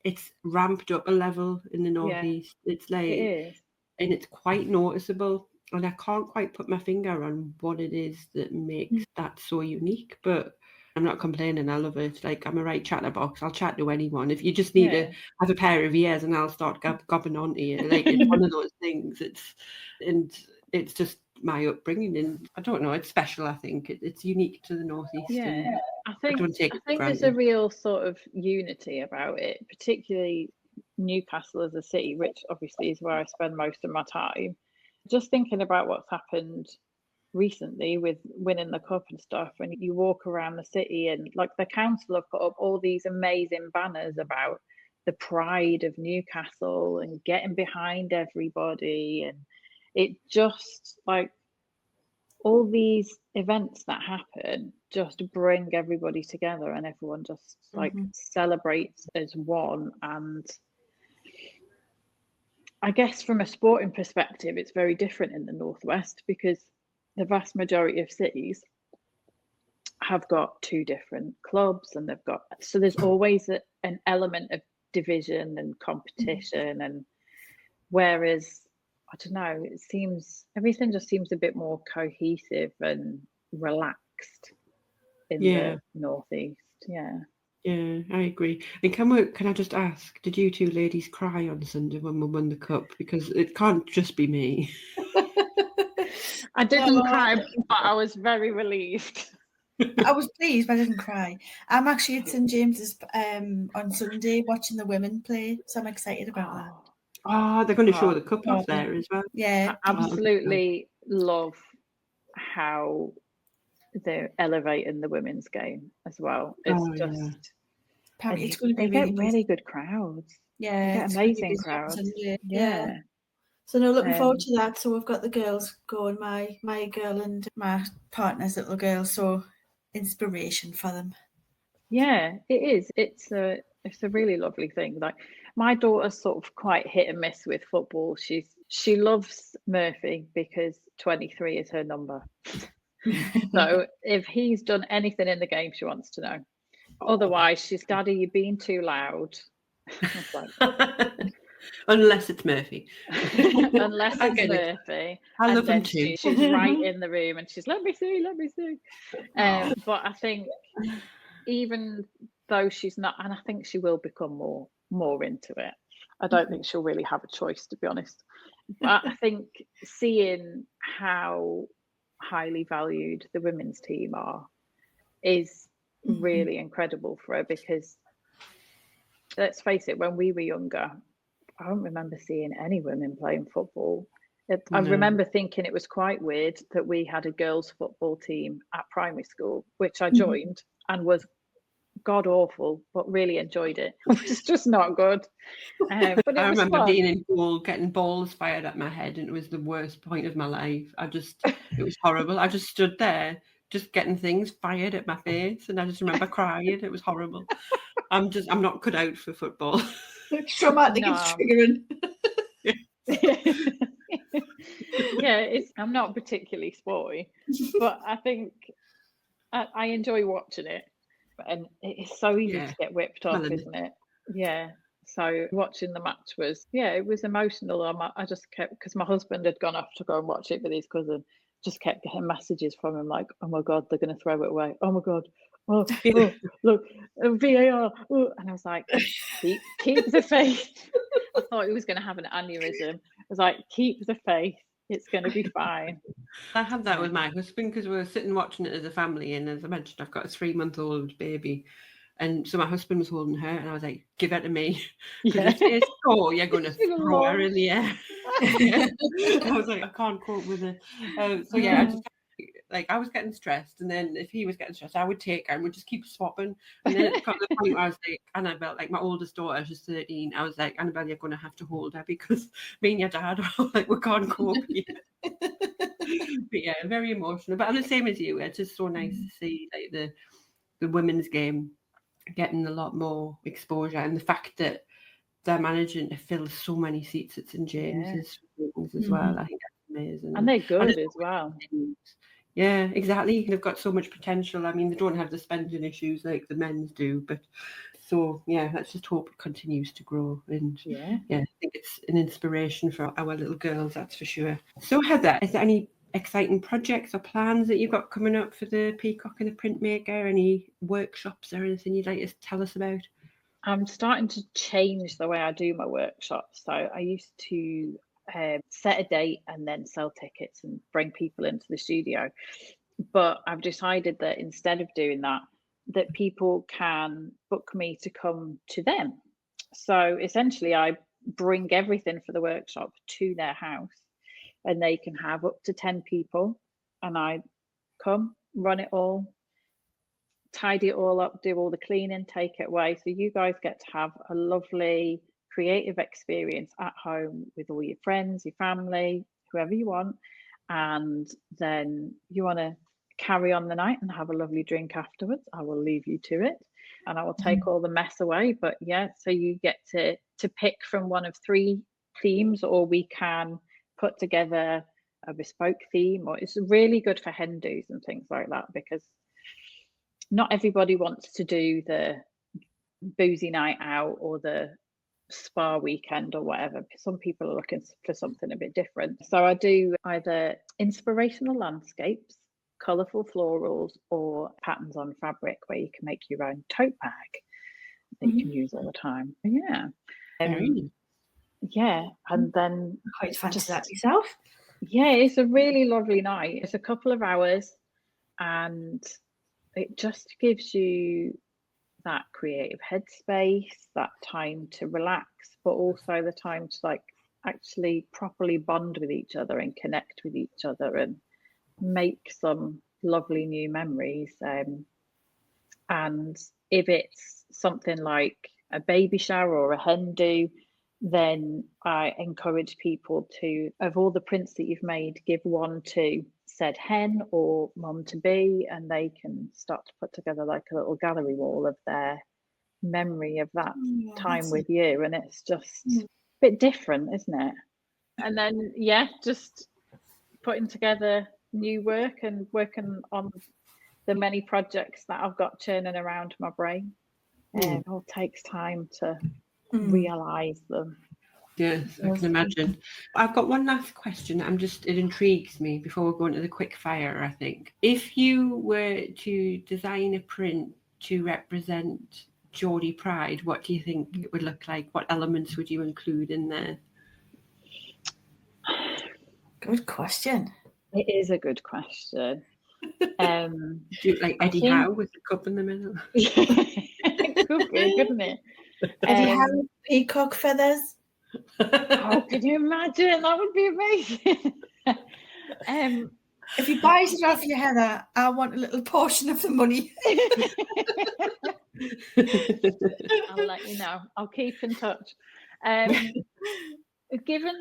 Speaker 1: it's ramped up a level in the Northeast. It's like and it's quite noticeable. And I can't quite put my finger on what it is that makes that so unique, but I'm not complaining. I love it. Like, I'm a right chatterbox. I'll chat to anyone. If you just need to have a pair of ears and I'll start gobbing onto you. Like, it's one of those things. It's just my upbringing, and I don't know. It's special. I think it's unique to the Northeast.
Speaker 2: Yeah, I think there's a real sort of unity about it, particularly Newcastle as a city, which obviously is where I spend most of my time. Just thinking about what's happened recently with winning the cup and stuff, when you walk around the city and like the council have put up all these amazing banners about the pride of Newcastle and getting behind everybody, and it just like all these events that happen just bring everybody together and everyone just like celebrates as one. And I guess from a sporting perspective, it's very different in the Northwest because the vast majority of cities have got two different clubs, and so there's always an element of division and competition. And whereas, I don't know, everything just seems a bit more cohesive and relaxed in the Northeast.
Speaker 1: Yeah, I agree. And can I just ask, did you two ladies cry on Sunday when we won the cup? Because it can't just be me.
Speaker 2: I didn't cry, but I was very relieved.
Speaker 3: I was pleased, but I didn't cry. I'm actually at St James's on Sunday watching the women play, so I'm excited about that.
Speaker 1: Oh, they're going to show the cup off there as well.
Speaker 3: Yeah,
Speaker 2: I absolutely love how they're elevating the women's game as well. It's
Speaker 3: it's going to be
Speaker 2: really good crowds.
Speaker 3: Yeah,
Speaker 2: amazing crowds.
Speaker 3: Yeah. So no, looking forward to that. So we've got the girls going, my girl and my partner's little girl. So inspiration for them.
Speaker 2: Yeah, it is. It's a really lovely thing. Like, My daughter's sort of quite hit and miss with football. She loves Murphy because 23 is her number. So if he's done anything in the game, she wants to know. Otherwise, she's, Daddy, you're being too loud.
Speaker 1: Unless it's Murphy.
Speaker 2: Unless it's Murphy.
Speaker 1: I love him too.
Speaker 2: She's right in the room and she's, let me see. But I think even though she's not, and I think she will become more into it. I don't think she'll really have a choice, to be honest. But I think seeing how highly valued the women's team are is really incredible for her, because let's face it, when we were younger, I don't remember seeing any women playing football. I remember thinking it was quite weird that we had a girls' football team at primary school, which I joined and was god awful, but really enjoyed it. It was just not good. But
Speaker 1: I remember being in goal, getting balls fired at my head, and it was the worst point of my life. It was horrible. I just stood there, just getting things fired at my face, and I just remember crying. It was horrible. I'm not cut out for football.
Speaker 3: It's traumatic. It's triggering.
Speaker 2: Yeah, I'm not particularly sporty, but I think I enjoy watching it, and it's so easy to get whipped off, isn't it? Yeah. So watching the match it was emotional. I just kept, because my husband had gone off to go and watch it with his cousin, just kept getting messages from him like, oh my God, they're going to throw it away. Oh my God. Oh, look, VAR. Oh. And I was like, keep the faith. I thought he was going to have an aneurysm. I was like, keep the faith. It's going to be fine.
Speaker 1: I had that with my husband because we were sitting watching it as a family, and as I mentioned, I've got a 3-month-old baby, and so my husband was holding her, and I was like, "Give her to me, because if it's score, you're going to throw her in the air." I was like, I can't cope with it. So yeah, I just I was getting stressed, and then if he was getting stressed, I would take her and we'd just keep swapping. And then it got to the point where I was like, Annabelle, like my oldest daughter, she's 13. I was like, Annabelle, you're going to have to hold her because me and your dad are like, we can't cope here. But yeah, very emotional. But I'm the same as you. It's just so nice to see like the women's game getting a lot more exposure, and the fact that they're managing to fill so many seats at St James's as well. I think that's amazing.
Speaker 2: And they're good as well.
Speaker 1: Yeah, exactly. They've got so much potential. I mean, they don't have the spending issues like the men's do, but so yeah, let's just hope it continues to grow. And yeah, I think it's an inspiration for our little girls, that's for sure. So Heather, is there any exciting projects or plans that you've got coming up for the Peacock and the Printmaker? Any workshops or anything you'd like to tell us about?
Speaker 2: I'm starting to change the way I do my workshops. So I used to set a date and then sell tickets and bring people into the studio. But I've decided that instead of doing that people can book me to come to them. So essentially I bring everything for the workshop to their house, and they can have up to 10 people, and I come, run it all, tidy it all up, do all the cleaning, take it away. So you guys get to have a lovely creative experience at home with all your friends, your family, whoever you want. And then you want to carry on the night and have a lovely drink afterwards, I will leave you to it, and I will take all the mess away. But yeah, so you get to pick from one of 3 themes, or we can put together a bespoke theme, or it's really good for hen do's and things like that, because not everybody wants to do the boozy night out or the spa weekend or whatever. Some people are looking for something a bit different. So I do either inspirational landscapes, colourful florals, or patterns on fabric where you can make your own tote bag that you can use all the time. Yeah. Yeah. And then
Speaker 3: quite fancy that yourself.
Speaker 2: Yeah, it's a really lovely night. It's a couple of hours, and it just gives you that creative headspace, that time to relax, but also the time to actually properly bond with each other and connect with each other and make some lovely new memories. And if it's something like a baby shower or a hen do, then I encourage people to, of all the prints that you've made, give one to said hen or mum to be, and they can start to put together like a little gallery wall of their memory of that time
Speaker 3: that's
Speaker 2: with you, and it's just a bit different, isn't it? And then just putting together new work and working on the many projects that I've got churning around my brain. It all takes time to realise them.
Speaker 1: Yes, I can imagine. I've got one last question. It intrigues me before we go into the quick fire, I think. If you were to design a print to represent Geordie Pride, what do you think it would look like? What elements would you include in there?
Speaker 3: Good question.
Speaker 2: It is a good question.
Speaker 1: Do like Eddie Howe with a cup in the middle?
Speaker 2: It could be, couldn't it?
Speaker 3: Eddie Howe, peacock feathers.
Speaker 2: Oh, can you imagine? That would be amazing.
Speaker 3: If he buys it off you, Heather, I want a little portion of the money.
Speaker 2: I'll let you know. I'll keep in touch. Given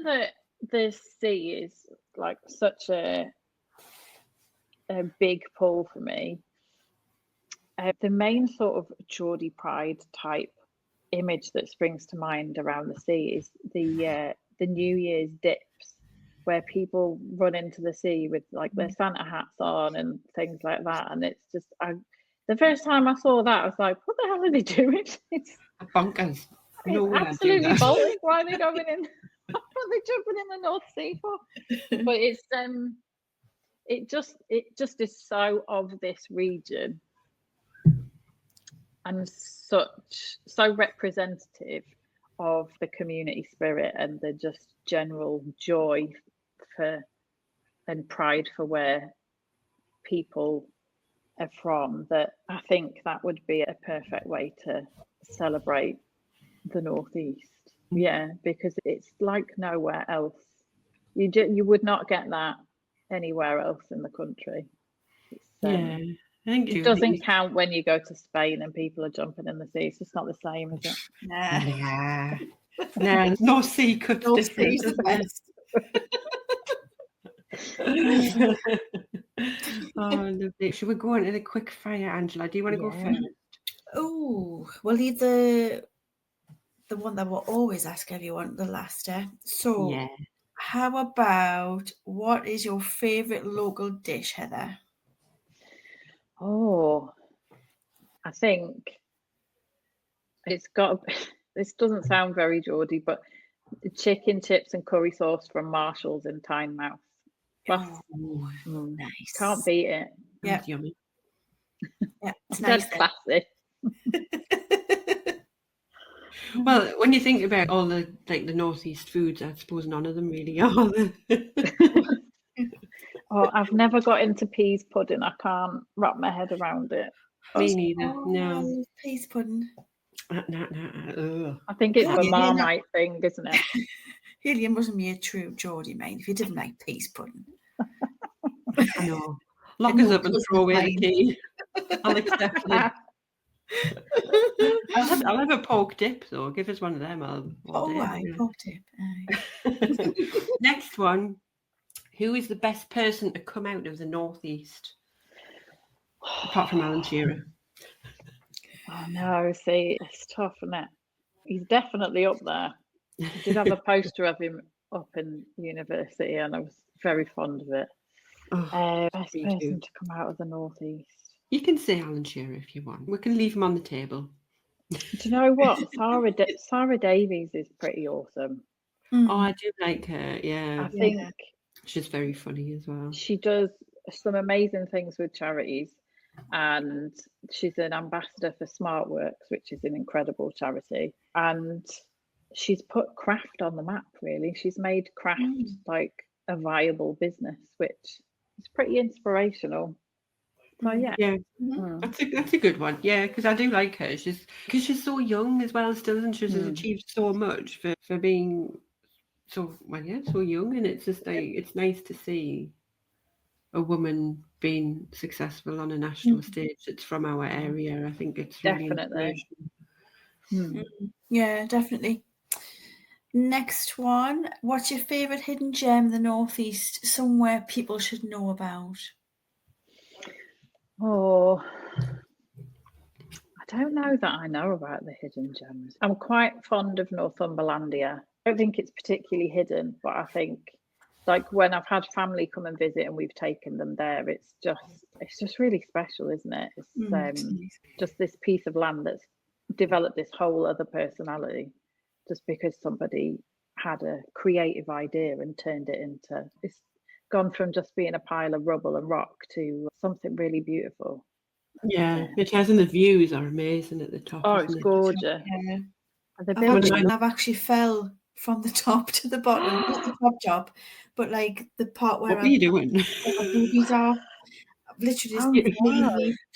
Speaker 2: that the sea is like such a big pull for me, the main sort of Geordie Pride type image that springs to mind around the sea is the New Year's dips, where people run into the sea with like their Santa hats on and things like that. And it's just, the first time I saw that, I was like, what the hell are they doing? It's
Speaker 1: bonkers.
Speaker 2: It's absolutely bonkers. Why are they going in? What are they jumping in the North Sea for? But it's it just is so of this region and so representative of the community spirit and the just general joy for and pride for where people are from, that I think that would be a perfect way to celebrate the Northeast. Yeah, because it's like nowhere else. You would not get that anywhere else in the country.
Speaker 1: I think
Speaker 2: it doesn't count when you go to Spain and people are jumping in the sea. It's just not the same, is it?
Speaker 1: Nah. North Sea cuts different.
Speaker 3: The best.
Speaker 1: Oh, lovely. Should we go into the quick fire, Angela? Do you want to go first?
Speaker 3: Oh, we'll leave the one that we'll always ask everyone, the last. So, how about, what is your favourite local dish, Heather?
Speaker 2: Oh, I think it's got. This doesn't sound very Geordie, but chicken chips and curry sauce from Marshall's in Tynemouth.
Speaker 3: Nice.
Speaker 2: Can't beat it.
Speaker 1: Yeah, yummy.
Speaker 3: Yeah, it's
Speaker 2: nice. That's classic.
Speaker 1: Well, when you think about all the Northeast foods, I suppose none of them really are.
Speaker 2: Oh, I've never got into peas pudding. I can't wrap my head around it.
Speaker 1: Me neither. No.
Speaker 3: I love peas pudding.
Speaker 1: No.
Speaker 2: I think it's a Marmite thing, isn't it?
Speaker 3: Hillian wasn't me a true Geordie, mate, if you didn't like peas pudding.
Speaker 1: I know. Lock us up and throw away the key. I'll accept it. I'll have a pork dip, though. Give us one of them.
Speaker 3: Pork dip.
Speaker 1: Next one. Who is the best person to come out of the Northeast? Apart from Alan Shearer.
Speaker 2: Oh no, see, it's tough, isn't it? He's definitely up there. I did have a poster of him up in university and I was very fond of it. Best person to come out of the Northeast.
Speaker 1: You can say Alan Shearer if you want. We can leave him on the table.
Speaker 2: Do you know what? Sarah Davies is pretty awesome.
Speaker 1: Oh, I do like her, yeah.
Speaker 2: I think
Speaker 1: she's very funny as well.
Speaker 2: She does some amazing things with charities, and she's an ambassador for SmartWorks, which is an incredible charity. And she's put craft on the map, really. She's made craft like a viable business, which is pretty inspirational. So
Speaker 1: that's a good one. Yeah, because I do like her. She's so young as well, still, and she's achieved so much for being so young, and it's just like it's nice to see a woman being successful on a national stage that's from our area. I think it's really inspirational.
Speaker 3: Yeah, definitely. Next one. What's your favourite hidden gem in the Northeast? Somewhere people should know about?
Speaker 2: Oh, I don't know that I know about the hidden gems. I'm quite fond of Northumberlandia. I don't think it's particularly hidden, but I think like when I've had family come and visit and we've taken them there, it's just really special, isn't it? It's just this piece of land that's developed this whole other personality just because somebody had a creative idea and turned it into, it's gone from just being a pile of rubble and rock to something really beautiful.
Speaker 1: Yeah, it has, and the views are amazing at the top.
Speaker 2: Oh, it's gorgeous.
Speaker 3: Yeah.
Speaker 2: I've
Speaker 3: I've actually fell from the top to the bottom, just the top, but like the part where
Speaker 1: what were you doing?
Speaker 3: my boobies are, I've literally just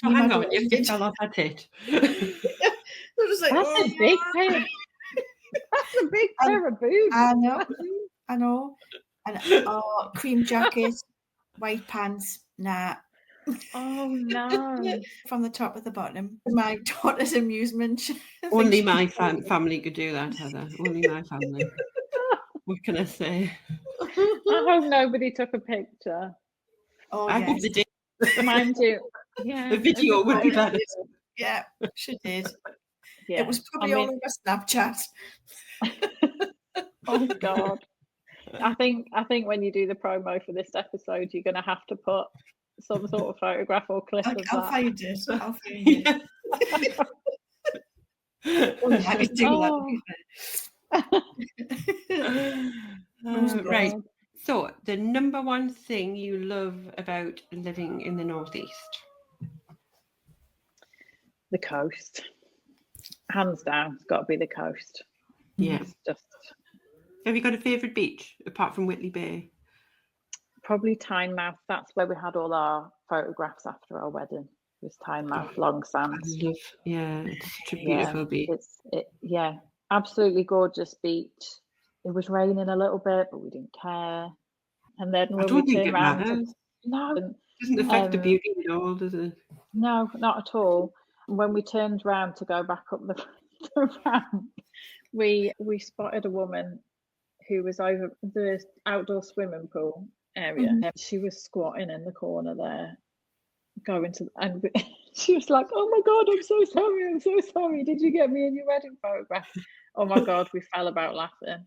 Speaker 1: hang on, you fell off at it.
Speaker 3: Like,
Speaker 2: that's a big pair. That's a big pair of boobs.
Speaker 3: I know. And cream jacket, white pants, nah.
Speaker 2: Oh no!
Speaker 3: From the top to the bottom. My daughter's amusement.
Speaker 1: Only my family could do that, Heather. Only my family. What can I say?
Speaker 2: I hope nobody took a picture.
Speaker 3: Oh,
Speaker 1: I hope they did.
Speaker 2: Mind you, yeah.
Speaker 1: The video would be better.
Speaker 3: Yeah, she did.
Speaker 2: Yeah.
Speaker 3: It was probably all over Snapchat.
Speaker 2: Oh God. I think when you do the promo for this episode, you're going to have to put some sort of photograph or clip of that.
Speaker 3: I'll find it. I could do
Speaker 1: that. Right. So, the number one thing you love about living in the Northeast?
Speaker 2: The coast. Hands down, it's got to be the coast.
Speaker 1: Yeah.
Speaker 2: It's just.
Speaker 1: Have you got a favourite beach apart from Whitley Bay?
Speaker 2: Probably Tynemouth. That's where we had all our photographs after our wedding. It was Tynemouth, Long Sands.
Speaker 1: It's such a beautiful beach.
Speaker 2: Yeah, absolutely gorgeous beach. It was raining a little bit, but we didn't care. And then when we turned around,
Speaker 1: it doesn't affect the beauty at all, does it?
Speaker 2: No, not at all. When we turned around to go back up the ramp, we spotted a woman who was over the outdoor swimming pool area.
Speaker 3: Mm-hmm.
Speaker 2: She was squatting in the corner there, and she was like, "Oh my God, I'm so sorry. Did you get me in your wedding photograph?" Oh my God, we fell about laughing.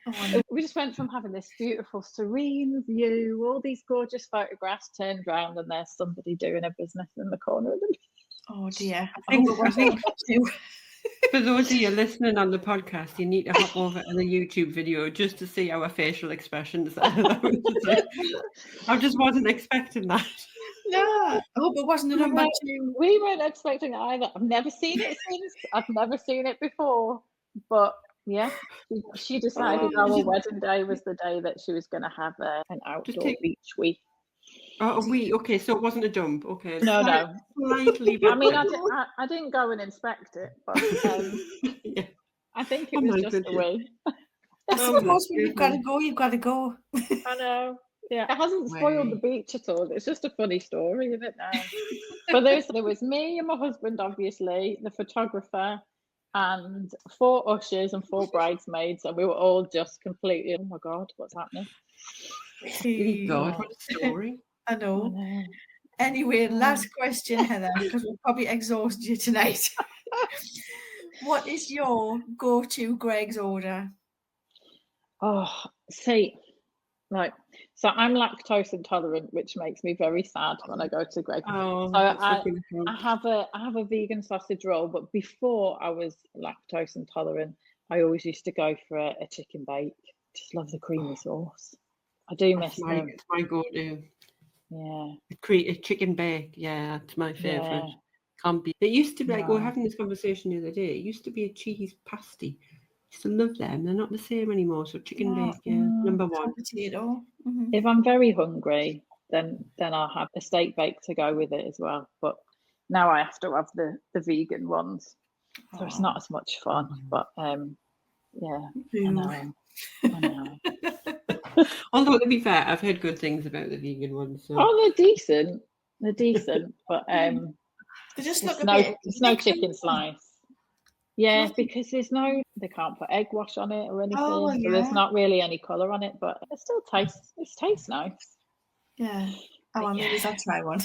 Speaker 2: Oh, we just went from having this beautiful, serene view, all these gorgeous photographs, turned around, and there's somebody doing a business in the corner of the beach.
Speaker 3: Oh dear.
Speaker 1: I think for those of you listening on the podcast, you need to hop over to the YouTube video just to see our facial expressions. I just wasn't expecting that.
Speaker 3: No, I hope it wasn't a number two.
Speaker 2: We weren't expecting it either. I've never seen it since. I've never seen it before. But yeah, she decided our wedding day was the day that she was going to have an outdoor beach week.
Speaker 1: Oh, a week. Okay, so it wasn't a dump. Okay.
Speaker 2: No.
Speaker 1: Slightly.
Speaker 2: I mean, I didn't go and inspect it, but
Speaker 1: yeah.
Speaker 2: I think it was just a week.
Speaker 3: I suppose when you've got to go.
Speaker 2: I know. Yeah, it hasn't spoiled the beach at all. It's just a funny story, isn't it now? But there was me and my husband, obviously, the photographer, and 4 ushers and 4 bridesmaids, and we were all just completely, oh my God, what's happening?
Speaker 1: Oh God, what a story.
Speaker 3: I know. Anyway, last question, Heather, because we'll probably exhaust you tonight. What is your go-to Greg's order?
Speaker 2: Oh, see, so I'm lactose intolerant, which makes me very sad when I go to Greg's.
Speaker 1: Oh,
Speaker 2: so I have a vegan sausage roll, but before I was lactose intolerant, I always used to go for a chicken bake. Just love the creamy sauce. I do miss them.
Speaker 1: It's my go-to.
Speaker 2: Yeah.
Speaker 1: A chicken bake. Yeah, that's my favourite. Yeah. Can't be. It used to be like we were having this conversation the other day. It used to be a cheese pasty. I used to love them. They're not the same anymore. So chicken bake, number one.
Speaker 3: Potato. Mm-hmm.
Speaker 2: If I'm very hungry, then I'll have a steak bake to go with it as well. But now I have to have the vegan ones, so it's not as much fun. But yeah, I know.
Speaker 1: Although to be fair, I've heard good things about the vegan ones. So.
Speaker 2: Oh, they're decent. But
Speaker 3: they just look
Speaker 2: it's no chicken slice. Yeah, because they can't put egg wash on it or anything. So there's not really any colour on it, but it still tastes nice.
Speaker 3: Yeah. Oh, maybe I'll try one.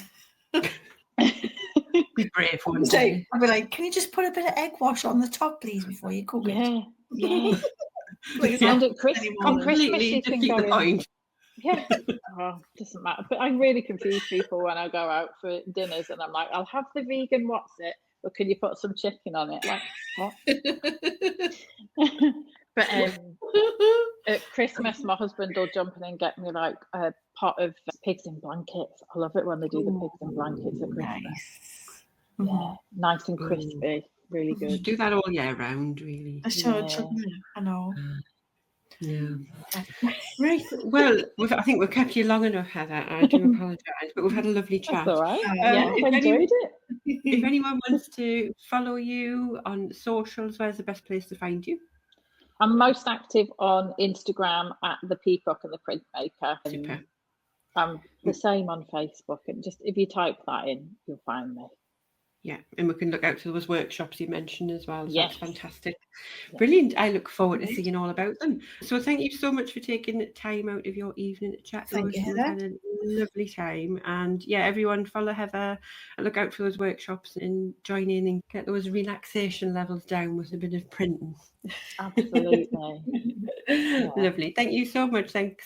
Speaker 1: Be brave one day.
Speaker 3: I'd be like, can you just put a bit of egg wash on the top, please, before you cook it?
Speaker 2: Yeah.
Speaker 3: Like,
Speaker 2: And at Christmas
Speaker 1: Completely
Speaker 2: you can
Speaker 1: defeat
Speaker 2: go
Speaker 1: the
Speaker 2: in.
Speaker 1: point.
Speaker 2: Yeah. Oh, doesn't matter. But I really confuse people when I go out for dinners and I'm like, I'll have the vegan what's it, but can you put some chicken on it? Like, what? But at Christmas, my husband will jump in and get me like a pot of pigs in blankets. I love it when they do the pigs in blankets at Christmas.
Speaker 3: Nice.
Speaker 2: Yeah, nice and crispy. Really
Speaker 1: You should
Speaker 2: good.
Speaker 1: do that all year round, really.
Speaker 3: I should, shouldn't I? I know.
Speaker 1: Yeah. Right. Well, I think we've kept you long enough, Heather. I do apologise, but we've had a lovely chat.
Speaker 2: That's all right.
Speaker 3: Yeah,
Speaker 2: I enjoyed it.
Speaker 1: If anyone wants to follow you on socials, where's the best place to find you?
Speaker 2: I'm most active on Instagram at the Peacock and the Printmaker.
Speaker 1: Super.
Speaker 2: I'm the same on Facebook, and just if you type that in, you'll find me.
Speaker 1: Yeah, and we can look out for those workshops you mentioned as well. So
Speaker 2: Yes.
Speaker 1: That's fantastic.
Speaker 2: Yeah.
Speaker 1: Brilliant. I look forward to seeing all about them. So thank you so much for taking the time out of your evening to chat to us. We've had a lovely time. And yeah, everyone follow Heather and look out for those workshops and join in and get those relaxation levels down with a bit of printing.
Speaker 2: Absolutely. Yeah.
Speaker 1: Lovely. Thank you so much. Thanks.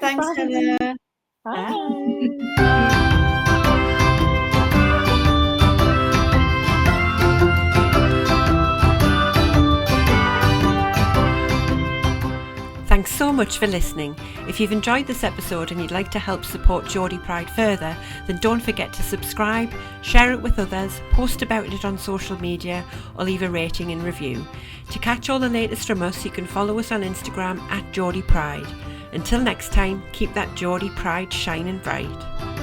Speaker 3: Thanks, Heather.
Speaker 2: Bye.
Speaker 1: Thanks so much for listening. If you've enjoyed this episode and you'd like to help support Geordie Pride further, then don't forget to subscribe, share it with others, post about it on social media, or leave a rating and review. To catch all the latest from us, you can follow us on Instagram at Geordie Pride. Until next time, keep that Geordie Pride shining bright.